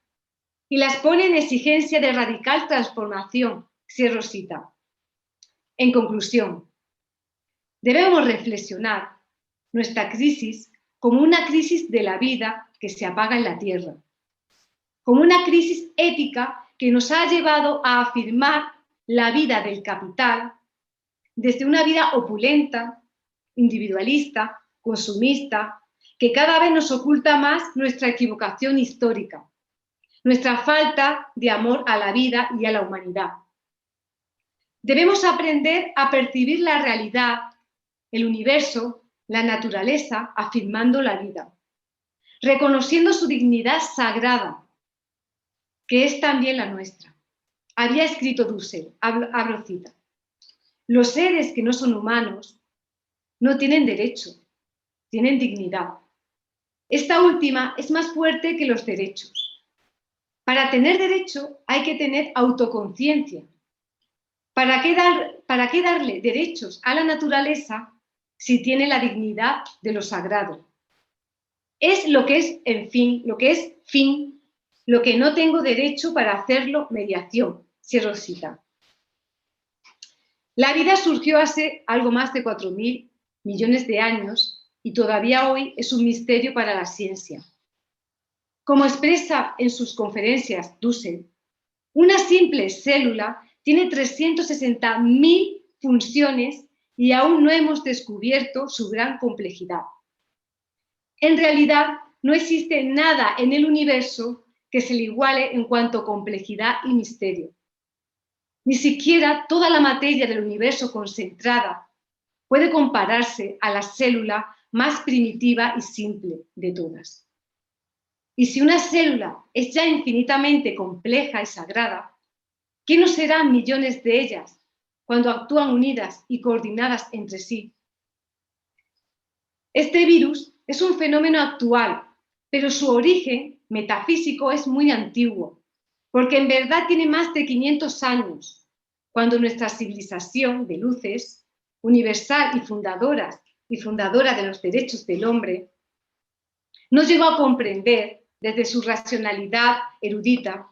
C: y las pone en exigencia de radical transformación, cierro cita. En conclusión, debemos reflexionar nuestra crisis como una crisis de la vida que se apaga en la tierra, como una crisis ética que nos ha llevado a afirmar la vida del capital desde una vida opulenta, individualista, consumista, que cada vez nos oculta más nuestra equivocación histórica, nuestra falta de amor a la vida y a la humanidad. Debemos aprender a percibir la realidad, el universo, la naturaleza, afirmando la vida, reconociendo su dignidad sagrada, que es también la nuestra. Había escrito Dussel, abro cita, los seres que no son humanos no tienen derecho, tienen dignidad. Esta última es más fuerte que los derechos. Para tener derecho hay que tener autoconciencia. ¿Para qué darle derechos a la naturaleza si tiene la dignidad de lo sagrado? Es lo que es, en fin, lo que es fin, lo que no tengo derecho para hacerlo mediación. Cierro cita. La vida surgió hace algo más de 4.000 millones de años y todavía hoy es un misterio para la ciencia. Como expresa en sus conferencias Dussel, una simple célula tiene 360.000 funciones y aún no hemos descubierto su gran complejidad. En realidad, no existe nada en el universo que se le iguale en cuanto a complejidad y misterio. Ni siquiera toda la materia del universo concentrada puede compararse a la célula más primitiva y simple de todas. Y si una célula es ya infinitamente compleja y sagrada, ¿qué no serán millones de ellas cuando actúan unidas y coordinadas entre sí? Este virus es un fenómeno actual, pero su origen metafísico es muy antiguo, porque en verdad tiene más de 500 años, cuando nuestra civilización de luces, universal y fundadora de los derechos del hombre, no llegó a comprender desde su racionalidad erudita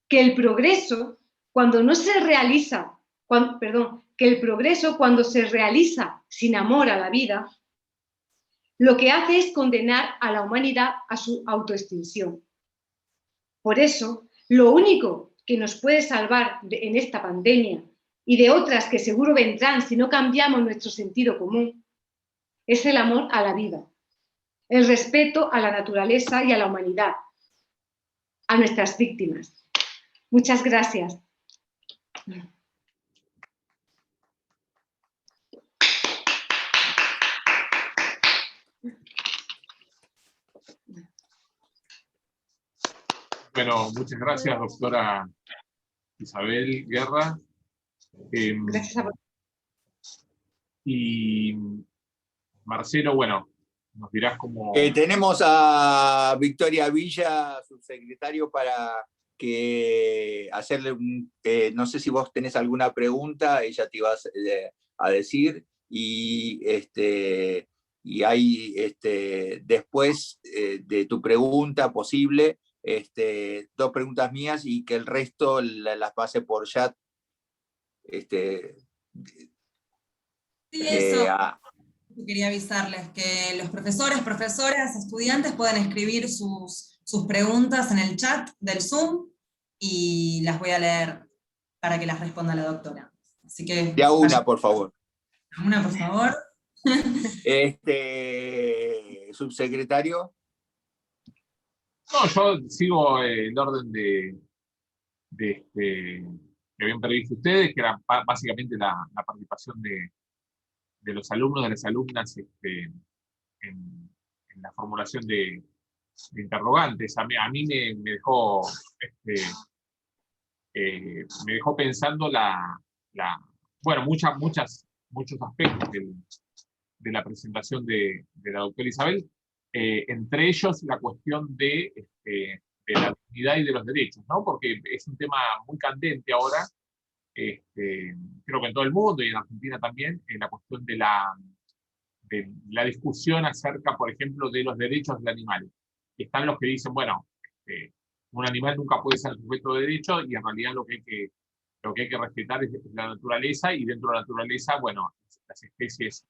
C: que el progreso cuando se realiza sin amor a la vida, lo que hace es condenar a la humanidad a su autoextinción. Por eso, lo único que nos puede salvar en esta pandemia y de otras que seguro vendrán si no cambiamos nuestro sentido común, es el amor a la vida, el respeto a la naturaleza y a la humanidad, a nuestras víctimas. Muchas gracias.
B: Bueno, muchas gracias, doctora Isabel Guerra.
C: Gracias a vos.
B: Y Marcelo, bueno, nos dirás cómo...
D: Tenemos a Victoria Villa, subsecretario, para que hacerle no sé si vos tenés alguna pregunta, ella te iba a decir, y hay después de tu pregunta posible, 2 preguntas mías y que el resto las pase por chat.
E: Sí, eso. Quería avisarles que los profesores, profesoras, estudiantes pueden escribir sus preguntas en el chat del Zoom y las voy a leer para que las responda la doctora. Así que...
D: De a una, por favor.
E: Una, por favor.
D: Subsecretario.
B: No, yo sigo el orden que habían previsto ustedes, que era básicamente la participación de los alumnos, de las alumnas en la formulación de interrogantes. A mí me dejó me dejó pensando bueno, muchos aspectos de la presentación de la doctora Isabel, entre ellos la cuestión de la dignidad y de los derechos, ¿no? Porque es un tema muy candente ahora, creo que en todo el mundo y en Argentina también, la cuestión de la discusión acerca, por ejemplo, de los derechos del animal. Están los que dicen, bueno, un animal nunca puede ser sujeto de derecho y en realidad lo que hay que respetar es la naturaleza, y dentro de la naturaleza, bueno, las especies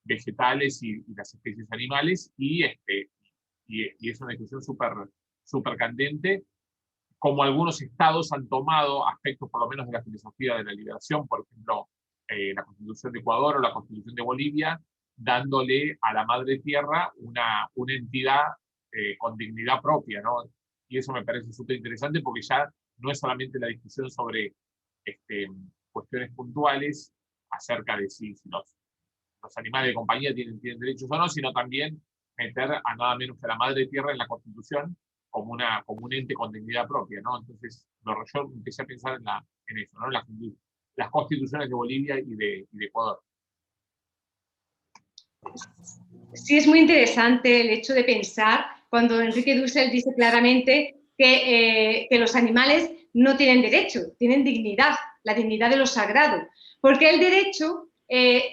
B: vegetales y las especies animales, y es una discusión súper candente, como algunos estados han tomado aspectos por lo menos de la filosofía de la liberación, por ejemplo, la Constitución de Ecuador o la Constitución de Bolivia, dándole a la madre tierra una entidad con dignidad propia, ¿no? Y eso me parece súper interesante, porque ya no es solamente la discusión sobre cuestiones puntuales acerca de si los animales de compañía tienen derechos o no, sino también meter a nada menos que a la madre tierra en la Constitución como un ente con dignidad propia, ¿no? Entonces, yo empecé a pensar en eso, ¿no? Las constituciones de Bolivia y de Ecuador.
C: Sí, es muy interesante el hecho de pensar cuando Enrique Dussel dice claramente que los animales no tienen derecho, tienen dignidad, la dignidad de lo sagrado, porque el derecho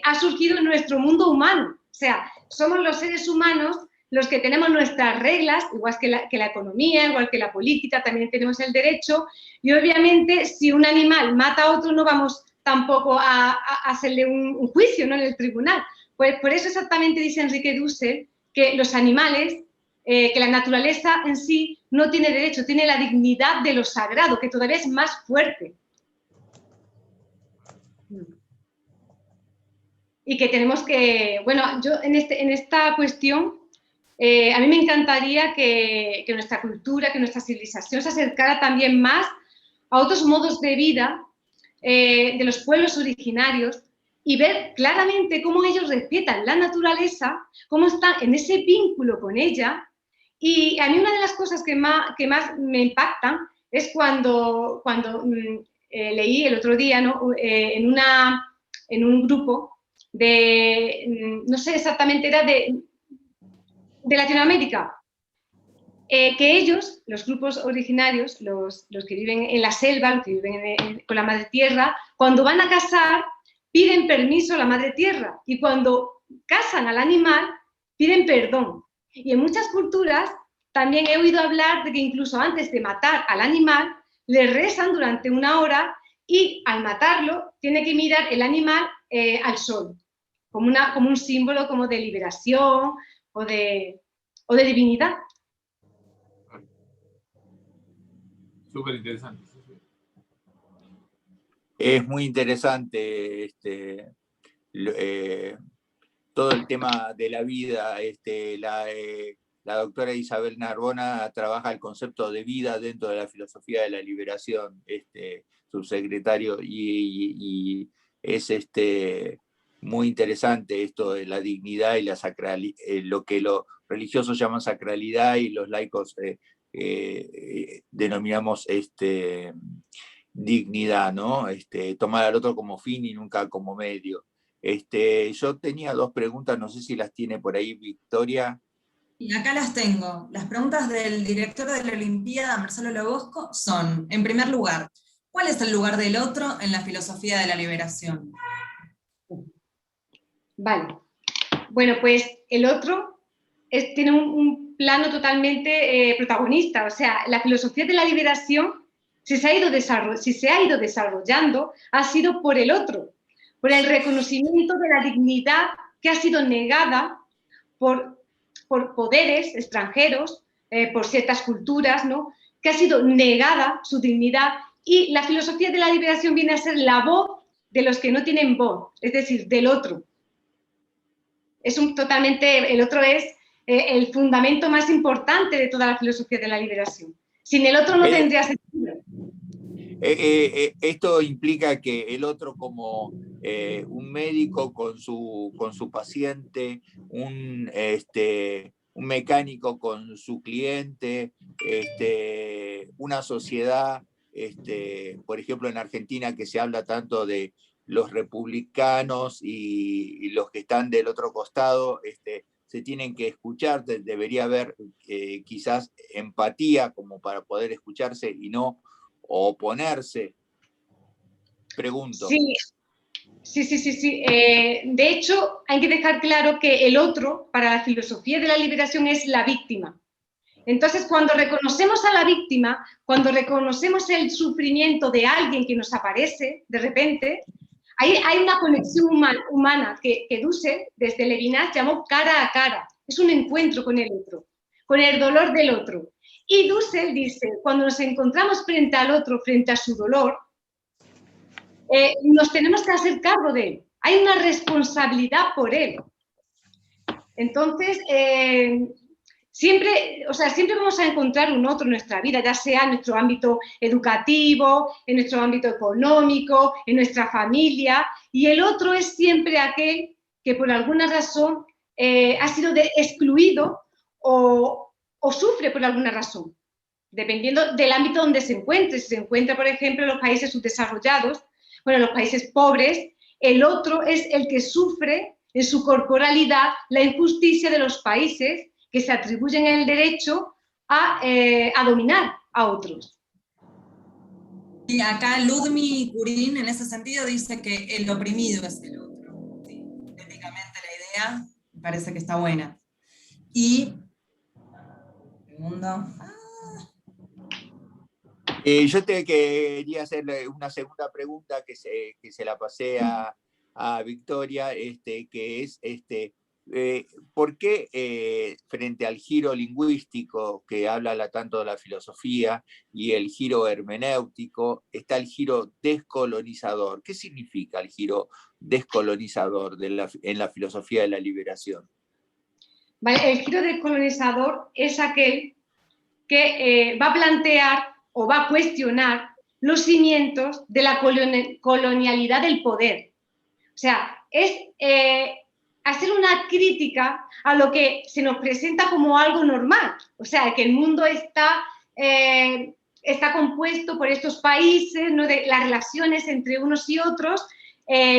C: ha surgido en nuestro mundo humano, o sea, somos los seres humanos los que tenemos nuestras reglas, igual que la economía, igual que la política, también tenemos el derecho, y obviamente si un animal mata a otro no vamos tampoco a hacerle un juicio, ¿no?, en el tribunal. Pues por eso exactamente dice Enrique Dussel que los animales, que la naturaleza en sí no tiene derecho, tiene la dignidad de lo sagrado, que todavía es más fuerte. Y que tenemos que, bueno, yo en esta cuestión, a mí me encantaría que nuestra cultura, que nuestra civilización se acercara también más a otros modos de vida de los pueblos originarios, y ver claramente cómo ellos respetan la naturaleza, cómo están en ese vínculo con ella. Y a mí una de las cosas que más me impactan es cuando leí el otro día, ¿no?, en un grupo no sé exactamente, era de Latinoamérica, que ellos, los grupos originarios, los que viven en la selva, los que viven con la madre tierra, cuando van a cazar, piden permiso a la madre tierra, y cuando cazan al animal, piden perdón. Y en muchas culturas también he oído hablar de que incluso antes de matar al animal, le rezan durante 1 hora, y al matarlo tiene que mirar el animal al sol, como un símbolo como de liberación o de divinidad.
B: Súper interesante.
D: Es muy interesante todo el tema de la vida. La doctora Isabel Narbona trabaja el concepto de vida dentro de la filosofía de la liberación, subsecretario, y es muy interesante esto de la dignidad y la sacralidad, lo que los religiosos llaman sacralidad y los laicos denominamos dignidad, ¿no? Tomar al otro como fin y nunca como medio. Yo tenía dos preguntas, no sé si las tiene por ahí Victoria.
E: Y acá las tengo. Las preguntas del director de la Olimpiada, Marcelo Lobosco, son, en primer lugar, ¿cuál es el lugar del otro en la filosofía de la liberación?
C: Vale. Bueno, pues el otro tiene un plano totalmente protagonista. O sea, la filosofía de la liberación, si se ha ido desarrollando, ha sido por el otro, por el reconocimiento de la dignidad que ha sido negada por poderes extranjeros, por ciertas culturas, ¿no? Que ha sido negada su dignidad, y la filosofía de la liberación viene a ser la voz de los que no tienen voz, es decir, del otro. El otro es el fundamento más importante de toda la filosofía de la liberación. Sin el otro no tendría sentido.
D: Esto implica que el otro, como un médico con su paciente, un mecánico con su cliente, una sociedad, por ejemplo en Argentina, que se habla tanto de los republicanos y los que están del otro costado, se tienen que escuchar, debería haber quizás empatía como para poder escucharse y no oponerse. Pregunto.
C: Sí. De hecho, hay que dejar claro que el otro, para la filosofía de la liberación, es la víctima. Entonces, cuando reconocemos a la víctima, cuando reconocemos el sufrimiento de alguien que nos aparece de repente, hay una conexión humana que Dussel, desde Levinas, llamó cara a cara. Es un encuentro con el otro, con el dolor del otro. Y Dussel dice, cuando nos encontramos frente al otro, frente a su dolor, nos tenemos que hacer cargo de él. Hay una responsabilidad por él. Entonces, siempre vamos a encontrar un otro en nuestra vida, ya sea en nuestro ámbito educativo, en nuestro ámbito económico, en nuestra familia, y el otro es siempre aquel que por alguna razón ha sido excluido o sufre por alguna razón, dependiendo del ámbito donde se encuentre. Si se encuentra, por ejemplo, en los países subdesarrollados, bueno, en los países pobres, el otro es el que sufre en su corporalidad la injusticia de los países que se atribuyen el derecho a dominar a otros.
E: Y acá Ludmi Curín, en ese sentido, dice que el oprimido es el otro. Sí, éticamente la idea me parece que está buena. Y, segundo...
D: Yo te quería hacer una segunda pregunta que se la pasé a Victoria, que es, ¿por qué frente al giro lingüístico que habla tanto de la filosofía y el giro hermenéutico, está el giro descolonizador? ¿Qué significa el giro descolonizador en la filosofía de la liberación?
C: Vale, el giro descolonizador es aquel que va a plantear o va a cuestionar los cimientos de la colonialidad del poder. O sea, es hacer una crítica a lo que se nos presenta como algo normal. O sea, que el mundo está compuesto por estos países, ¿no? De las relaciones entre unos y otros.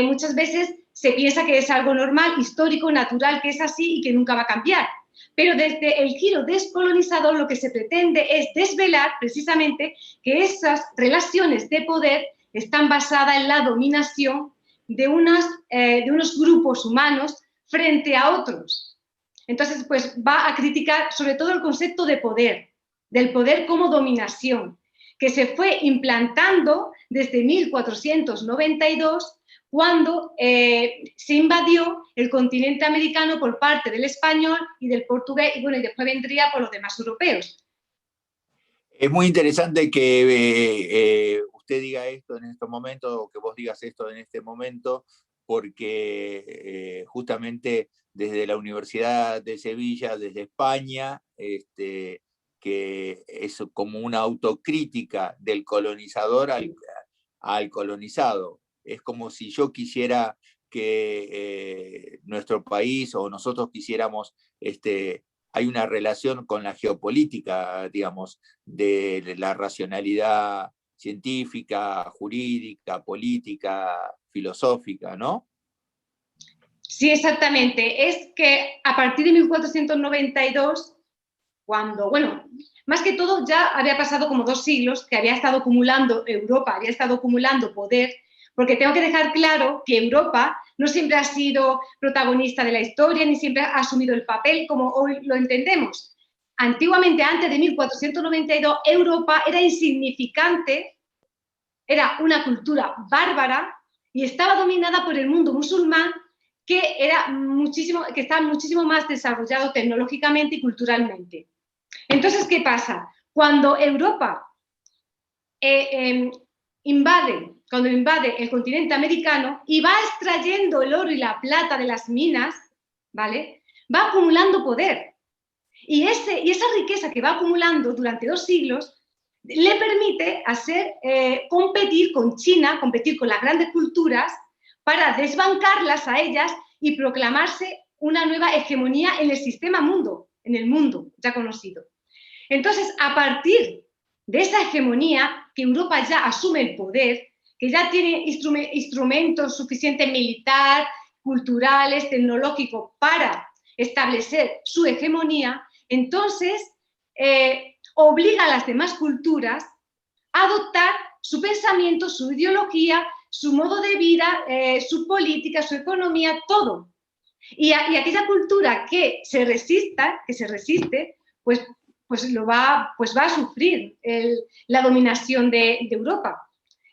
C: Muchas veces se piensa que es algo normal, histórico, natural, que es así y que nunca va a cambiar. Pero desde el giro descolonizador lo que se pretende es desvelar precisamente que esas relaciones de poder están basadas en la dominación de unos grupos humanos frente a otros. Entonces, pues va a criticar sobre todo el concepto de poder, del poder como dominación, que se fue implantando desde 1492, cuando se invadió el continente americano por parte del español y del portugués, y bueno, y después vendría por los demás europeos.
D: Es muy interesante que usted diga esto en estos momentos, o que vos digas esto en este momento, porque justamente desde la Universidad de Sevilla, desde España, que es como una autocrítica del colonizador al colonizado. Es como si yo quisiera que nuestro país o nosotros quisiéramos, hay una relación con la geopolítica, digamos, de la racionalidad científica, jurídica, política, filosófica, ¿no?
C: Sí, exactamente. Es que a partir de 1492, cuando, bueno, más que todo ya había pasado como 2 siglos que había estado acumulando Europa, había estado acumulando poder, porque tengo que dejar claro que Europa no siempre ha sido protagonista de la historia, ni siempre ha asumido el papel como hoy lo entendemos. Antiguamente, antes de 1492, Europa era insignificante, era una cultura bárbara y estaba dominada por el mundo musulmán, que estaba muchísimo más desarrollado tecnológicamente y culturalmente. Entonces, ¿qué pasa? Cuando Europa cuando invade el continente americano y va extrayendo el oro y la plata de las minas, ¿vale? Va acumulando poder. Y esa riqueza que va acumulando durante 2 siglos le permite competir con China, competir con las grandes culturas, para desbancarlas a ellas y proclamarse una nueva hegemonía en el sistema mundo, en el mundo ya conocido. Entonces, a partir de esa hegemonía, que Europa ya asume el poder, que ya tiene instrumentos suficientes militar, culturales, tecnológicos para establecer su hegemonía, entonces obliga a las demás culturas a adoptar su pensamiento, su ideología, su modo de vida, su política, su economía, todo. Y aquella cultura que se resiste, pues va a sufrir la dominación de Europa.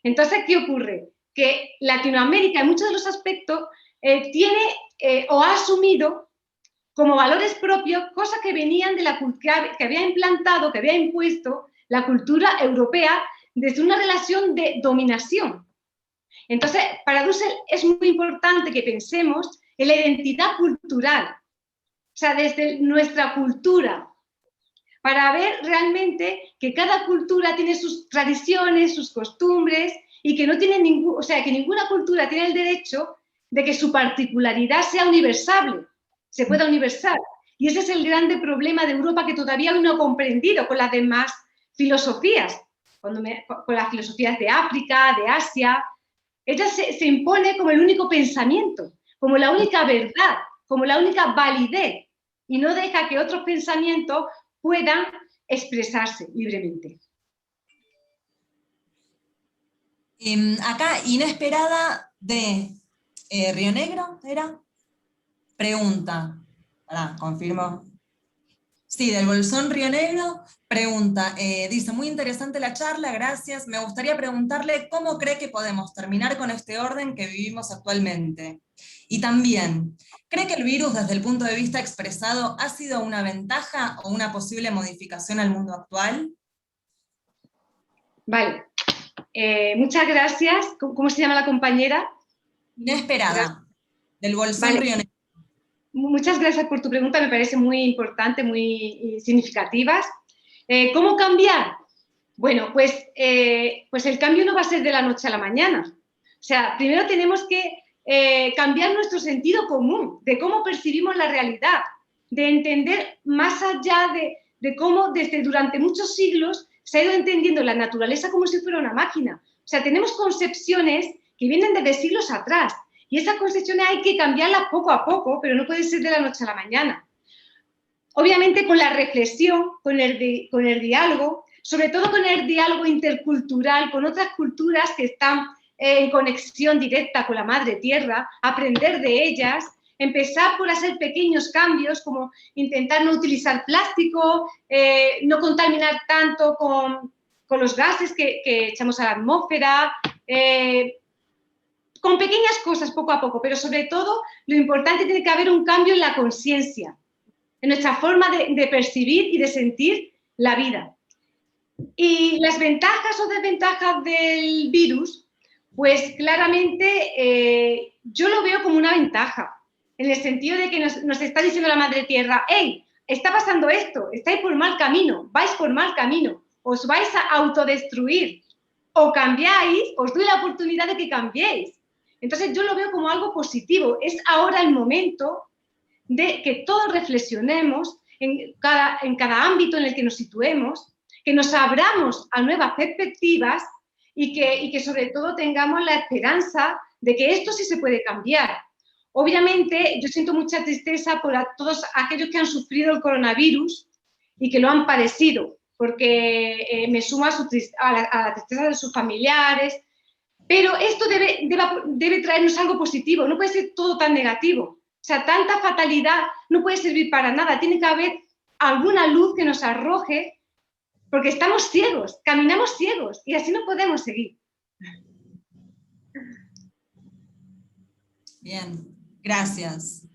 C: Entonces, ¿qué ocurre? Que Latinoamérica, en muchos de los aspectos, tiene o ha asumido como valores propios cosas que venían de la cultura, que había implantado, que había impuesto la cultura europea desde una relación de dominación. Entonces, para Dussel es muy importante que pensemos en la identidad cultural, o sea, desde nuestra cultura, para ver realmente que cada cultura tiene sus tradiciones, sus costumbres, y que no tiene que ninguna cultura tiene el derecho de que su particularidad sea universal, se pueda universal. Y ese es el grande problema de Europa, que todavía no ha comprendido con las demás filosofías, con las filosofías de África, de Asia. Ella se impone como el único pensamiento, como la única verdad, como la única validez, y no deja que otros pensamientos puedan expresarse libremente.
E: Acá, inesperada de Río Negro, ¿era? Pregunta, confirmo. Sí, del Bolsón Río Negro, pregunta, dice, muy interesante la charla, gracias. Me gustaría preguntarle cómo cree que podemos terminar con este orden que vivimos actualmente. Y también, ¿cree que el virus desde el punto de vista expresado ha sido una ventaja o una posible modificación al mundo actual?
C: Vale, muchas gracias. ¿Cómo se llama la compañera?
E: Inesperada, del Bolsón Río Negro.
C: Muchas gracias por tu pregunta, me parece muy importante, muy significativa. ¿Cómo cambiar? Bueno, pues el cambio no va a ser de la noche a la mañana. O sea, primero tenemos que cambiar nuestro sentido común, de cómo percibimos la realidad, de entender más allá de cómo durante muchos siglos se ha ido entendiendo la naturaleza como si fuera una máquina. O sea, tenemos concepciones que vienen desde siglos atrás. Y esas concepciones hay que cambiarlas poco a poco, pero no puede ser de la noche a la mañana. Obviamente con la reflexión, con el diálogo, sobre todo con el diálogo intercultural, con otras culturas que están en conexión directa con la madre tierra, aprender de ellas, empezar por hacer pequeños cambios, como intentar no utilizar plástico, no contaminar tanto con los gases que echamos a la atmósfera, con pequeñas cosas poco a poco, pero sobre todo lo importante tiene que haber un cambio en la conciencia, en nuestra forma de percibir y de sentir la vida. Y las ventajas o desventajas del virus, pues claramente yo lo veo como una ventaja, en el sentido de que nos está diciendo la Madre Tierra, hey, está pasando esto, estáis por mal camino, vais por mal camino, os vais a autodestruir, o cambiáis, os doy la oportunidad de que cambiéis. Entonces yo lo veo como algo positivo. Es ahora el momento de que todos reflexionemos en cada ámbito en el que nos situemos, que nos abramos a nuevas perspectivas y que sobre todo tengamos la esperanza de que esto sí se puede cambiar. Obviamente, yo siento mucha tristeza por todos aquellos que han sufrido el coronavirus y que lo han padecido, porque me sumo a la tristeza de sus familiares, pero esto debe traernos algo positivo, no puede ser todo tan negativo. O sea, tanta fatalidad no puede servir para nada, tiene que haber alguna luz que nos arroje, porque estamos ciegos, caminamos ciegos y así no podemos seguir.
E: Bien, gracias.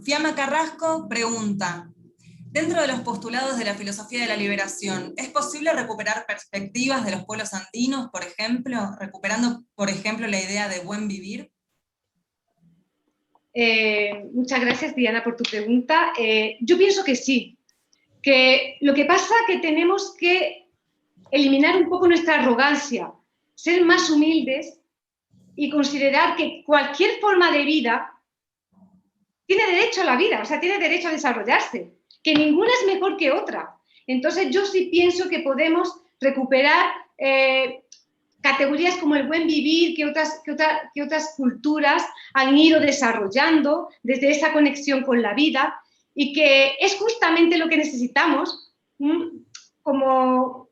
E: Fiamma Carrasco pregunta, dentro de los postulados de la filosofía de la liberación, ¿es posible recuperar perspectivas de los pueblos andinos, por ejemplo, recuperando, por ejemplo, la idea de buen vivir?
C: Muchas gracias, Diana, por tu pregunta. Yo pienso que sí, que lo que pasa es que tenemos que eliminar un poco nuestra arrogancia, ser más humildes y considerar que cualquier forma de vida tiene derecho a la vida, o sea, tiene derecho a desarrollarse, que ninguna es mejor que otra. Entonces, yo sí pienso que podemos recuperar categorías como el buen vivir que otras culturas han ido desarrollando desde esa conexión con la vida y que es justamente lo que necesitamos, como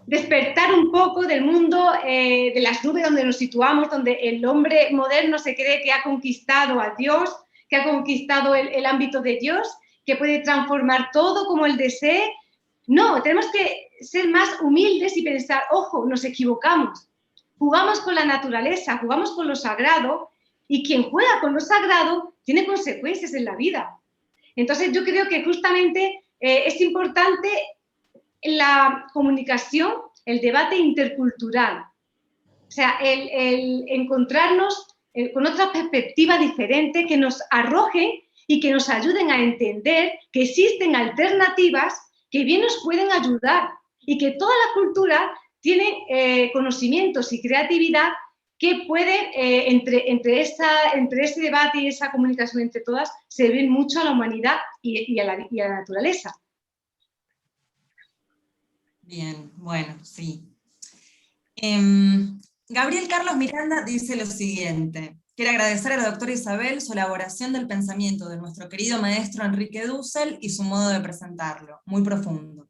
C: despertar un poco del mundo de las nubes donde nos situamos, donde el hombre moderno se cree que ha conquistado a Dios, que ha conquistado el ámbito de Dios, que puede transformar todo como él desee. No, tenemos que ser más humildes y pensar, ojo, nos equivocamos. Jugamos con la naturaleza, jugamos con lo sagrado, y quien juega con lo sagrado tiene consecuencias en la vida. Entonces yo creo que justamente es importante la comunicación, el debate intercultural. O sea, el encontrarnos con otra perspectiva diferente que nos arrojen y que nos ayuden a entender que existen alternativas que bien nos pueden ayudar y que toda la cultura tiene conocimientos y creatividad que pueden, entre ese debate y esa comunicación entre todas, servir mucho a la humanidad y a la naturaleza.
E: Bien, bueno, sí. Gabriel Carlos Miranda dice lo siguiente: quiero agradecer a la doctora Isabel su elaboración del pensamiento de nuestro querido maestro Enrique Dussel y su modo de presentarlo, muy profundo.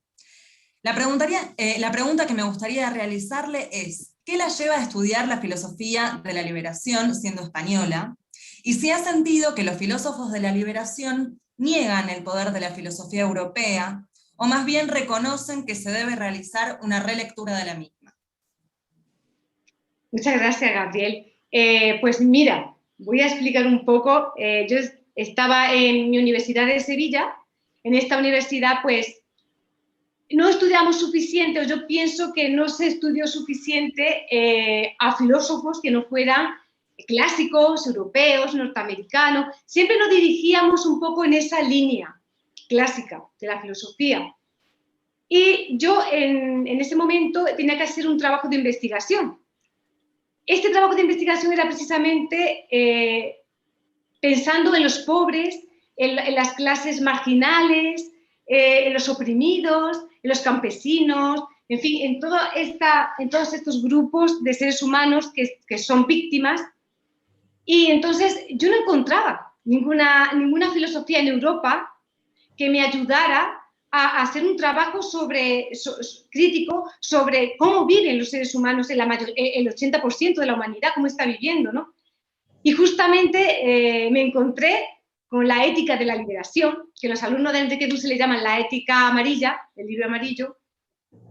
E: La pregunta que me gustaría realizarle es, ¿qué la lleva a estudiar la filosofía de la liberación siendo española? Y si ha sentido que los filósofos de la liberación niegan el poder de la filosofía europea, o más bien reconocen que se debe realizar una relectura de la misma.
C: Muchas gracias, Gabriel. Pues mira, voy a explicar un poco. Yo estaba en mi universidad de Sevilla. En esta universidad, pues, no estudiamos suficiente, o yo pienso que no se estudió suficiente a filósofos que no fueran clásicos, europeos, norteamericanos. Siempre nos dirigíamos un poco en esa línea clásica de la filosofía. Y yo en ese momento tenía que hacer un trabajo de investigación. Este trabajo de investigación era precisamente pensando en los pobres, en las clases marginales, en los oprimidos, en los campesinos, en fin, en todos estos grupos de seres humanos que son víctimas. Y entonces yo no encontraba ninguna filosofía en Europa que me ayudara a hacer un trabajo crítico sobre cómo viven los seres humanos, el 80% de la humanidad, cómo está viviendo, ¿no? Y justamente me encontré con la ética de la liberación, que los alumnos de Enrique Dussel le llaman la ética amarilla, el libro amarillo,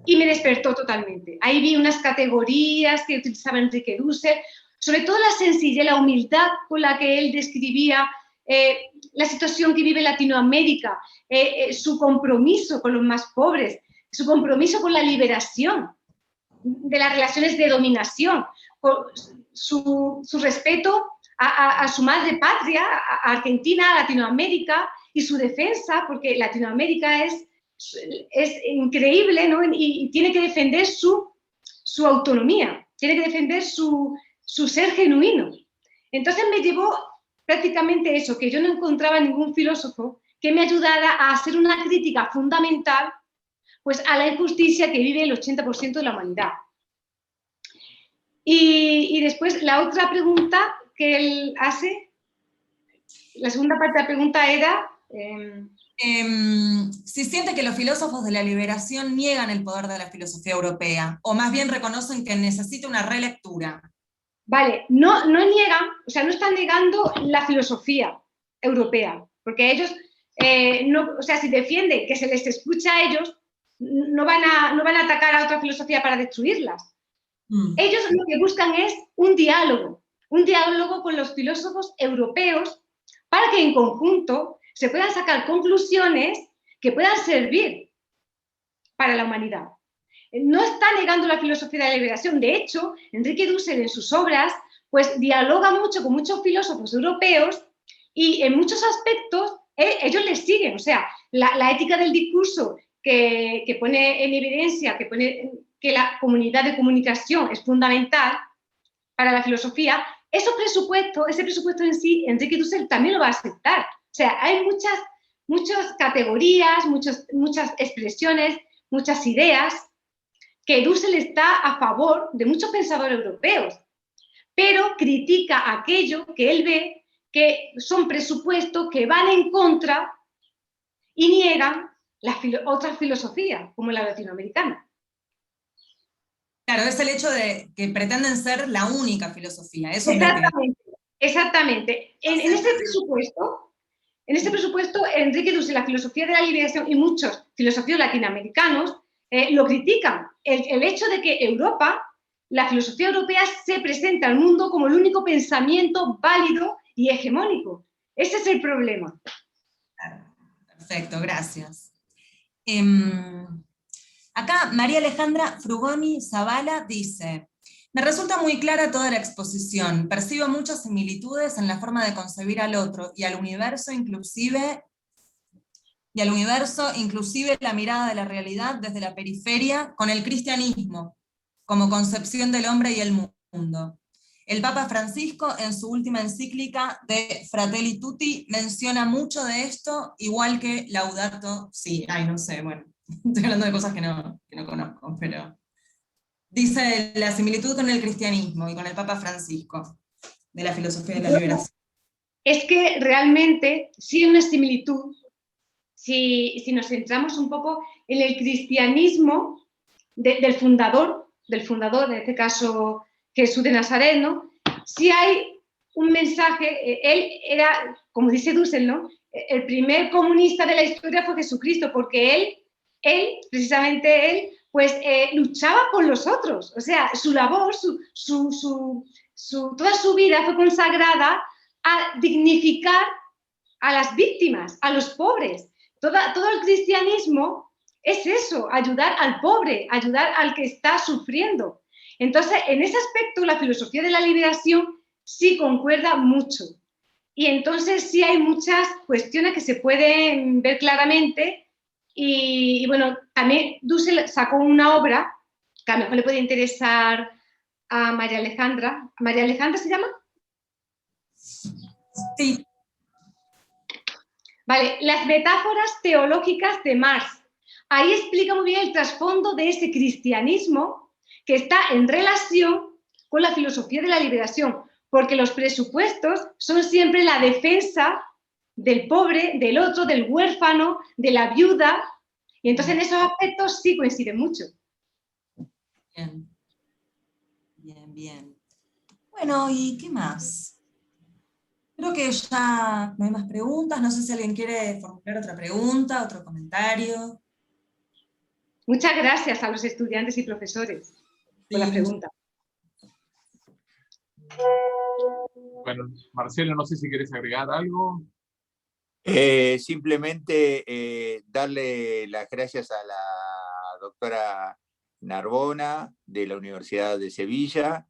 C: y me despertó totalmente. Ahí vi unas categorías que utilizaba Enrique Dussel, sobre todo la sencillez, la humildad con la que él describía la situación que vive Latinoamérica, su compromiso con los más pobres, su compromiso con la liberación de las relaciones de dominación, su respeto a su madre patria, a Argentina, a Latinoamérica, y su defensa, porque Latinoamérica es increíble, ¿no? Y tiene que defender su autonomía, tiene que defender su ser genuino. Entonces me llevó prácticamente eso, que yo no encontraba ningún filósofo que me ayudara a hacer una crítica fundamental, pues, a la injusticia que vive el 80% de la humanidad. Y después la otra pregunta que él hace... la segunda parte de la pregunta era...
E: si siente que los filósofos de la liberación niegan el poder de la filosofía europea, o más bien reconocen que necesita una relectura.
C: Vale, no niegan, o sea, no están negando la filosofía europea, porque ellos, o sea, si defienden que se les escucha a ellos, no van a atacar a otra filosofía para destruirlas. Ellos lo que buscan es un diálogo con los filósofos europeos para que en conjunto se puedan sacar conclusiones que puedan servir para la humanidad. No está negando la filosofía de la liberación. De hecho, Enrique Dussel en sus obras pues dialoga mucho con muchos filósofos europeos y en muchos aspectos ellos les siguen. O sea, la ética del discurso que pone en evidencia, que pone que la comunidad de comunicación es fundamental para la filosofía, ese presupuesto en sí, Enrique Dussel también lo va a aceptar. O sea, hay muchas categorías, muchas expresiones, muchas ideas que Dussel está a favor de muchos pensadores europeos, pero critica aquello que él ve que son presupuestos que van en contra y niegan otras filosofías, como la latinoamericana.
E: Claro, es el hecho de que pretenden ser la única filosofía. Eso
C: exactamente. En este presupuesto, Enrique Dussel, la filosofía de la liberación y muchos filósofos latinoamericanos lo critican. El hecho de que Europa, la filosofía europea, se presenta al mundo como el único pensamiento válido y hegemónico. Ese es el problema.
E: Perfecto, gracias. Acá María Alejandra Frugoni Zavala dice: me resulta muy clara toda la exposición, percibo muchas similitudes en la forma de concebir al otro y al universo, inclusive la mirada de la realidad desde la periferia con el cristianismo, como concepción del hombre y el mundo. El Papa Francisco, en su última encíclica de Fratelli Tutti, menciona mucho de esto, igual que Laudato Si. No sé, bueno, estoy hablando de cosas que no conozco, pero dice la similitud con el cristianismo y con el Papa Francisco, de la filosofía de la liberación.
C: Es que realmente sí hay una similitud, si nos centramos un poco en el cristianismo del fundador, en este caso Jesús de Nazaret, ¿no? Sí hay un mensaje. Él era, como dice Dussel, ¿no? El primer comunista de la historia fue Jesucristo, porque precisamente él, pues luchaba por los otros. O sea, su labor, toda su vida fue consagrada a dignificar a las víctimas, a los pobres. Todo el cristianismo es eso, ayudar al pobre, ayudar al que está sufriendo. Entonces, en ese aspecto, la filosofía de la liberación sí concuerda mucho. Y entonces sí hay muchas cuestiones que se pueden ver claramente. Y bueno, también Dussel sacó una obra que a lo mejor le puede interesar a María Alejandra. ¿María Alejandra se llama?
E: Sí.
C: Vale, las metáforas teológicas de Marx. Ahí explica muy bien el trasfondo de ese cristianismo que está en relación con la filosofía de la liberación, porque los presupuestos son siempre la defensa del pobre, del otro, del huérfano, de la viuda, y entonces en esos aspectos sí coinciden mucho.
E: Bien. Bueno, ¿y qué más? Creo que ya no hay más preguntas. No sé si alguien quiere formular otra pregunta, otro comentario.
C: Muchas gracias a los estudiantes y profesores por la pregunta.
B: Bueno, Marcelo, no sé si querés agregar algo.
D: Simplemente darle las gracias a la doctora Narbona de la Universidad de Sevilla,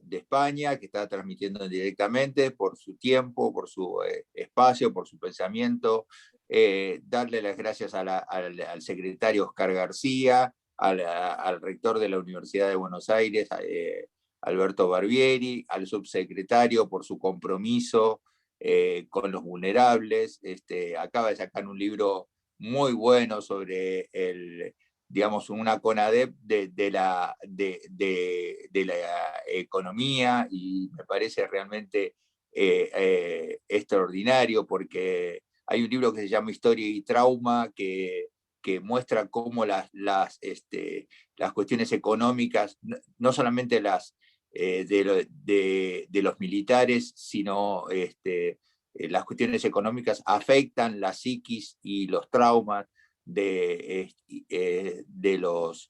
D: de España, que está transmitiendo directamente, por su tiempo, por su espacio, por su pensamiento. Darle las gracias al secretario Oscar García, al rector de la Universidad de Buenos Aires, Alberto Barbieri, al subsecretario por su compromiso con los vulnerables. Acaba de sacar un libro muy bueno sobre una CONADEP de la economía, y me parece realmente extraordinario, porque hay un libro que se llama Historia y Trauma, que muestra cómo las cuestiones económicas, no solamente las de los militares, sino las cuestiones económicas afectan la psiquis y los traumas de los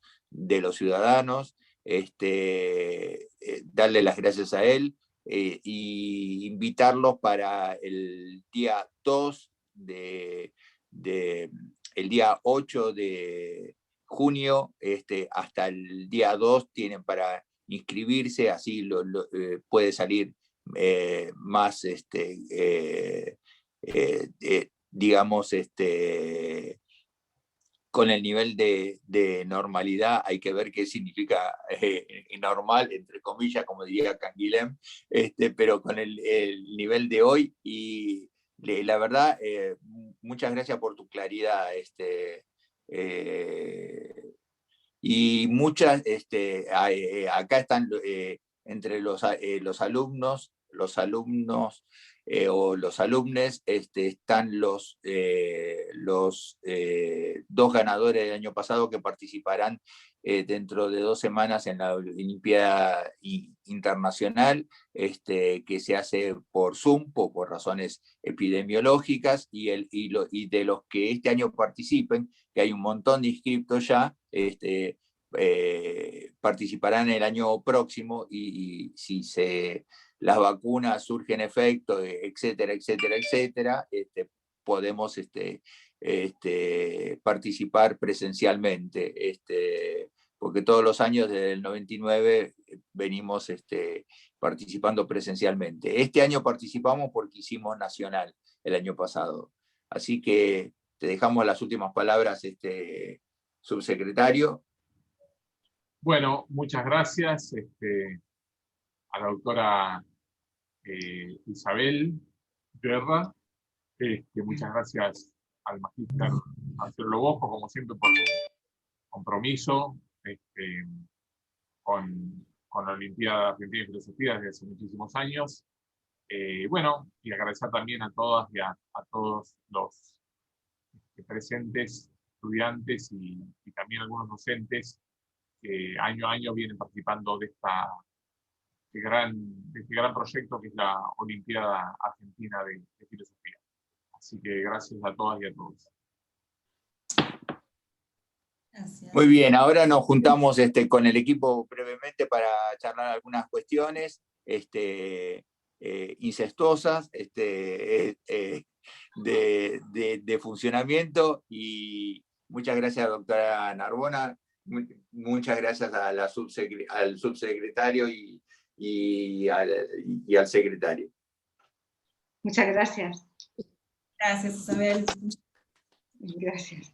D: ciudadanos. Darle las gracias a él y invitarlos para el día 2 el día 8 de junio hasta el día 2 tienen para inscribirse, así puede salir más, digamos, con el nivel de normalidad. Hay que ver qué significa normal, entre comillas, como diría Canguilhem, pero con el nivel de hoy. Y la verdad, muchas gracias por tu claridad. Y muchas, acá están entre los alumnos o los alumnos, están los 2 ganadores del año pasado que participarán dentro de 2 semanas en la Olimpiada Internacional, que se hace por Zoom, por razones epidemiológicas, y de los que este año participen, que hay un montón de inscriptos ya, participarán el año próximo, y si las vacunas surgen efecto, etcétera, etcétera, etcétera, podemos participar presencialmente, porque todos los años desde el 99 venimos participando presencialmente. Este año participamos porque hicimos nacional el año pasado. Así que te dejamos las últimas palabras, subsecretario.
B: Bueno, muchas gracias a la doctora Isabel Guerra. Muchas gracias al magíster Marcelo Lobosco, como siempre, por su compromiso con la Olimpiada Argentina de Filosofía desde hace muchísimos años. Bueno, y agradecer también a todas y a todos los presentes, estudiantes y también algunos docentes que año a año vienen participando de este gran proyecto que es la Olimpiada Argentina de Filosofía. Así que gracias a todas y a todos.
E: Gracias.
D: Muy bien, ahora nos juntamos con el equipo brevemente para charlar algunas cuestiones incestuosas de funcionamiento. Y muchas gracias, doctora Narbona. Muchas gracias a al subsecretario y al secretario.
C: Muchas gracias.
E: Gracias, Isabel.
C: Gracias.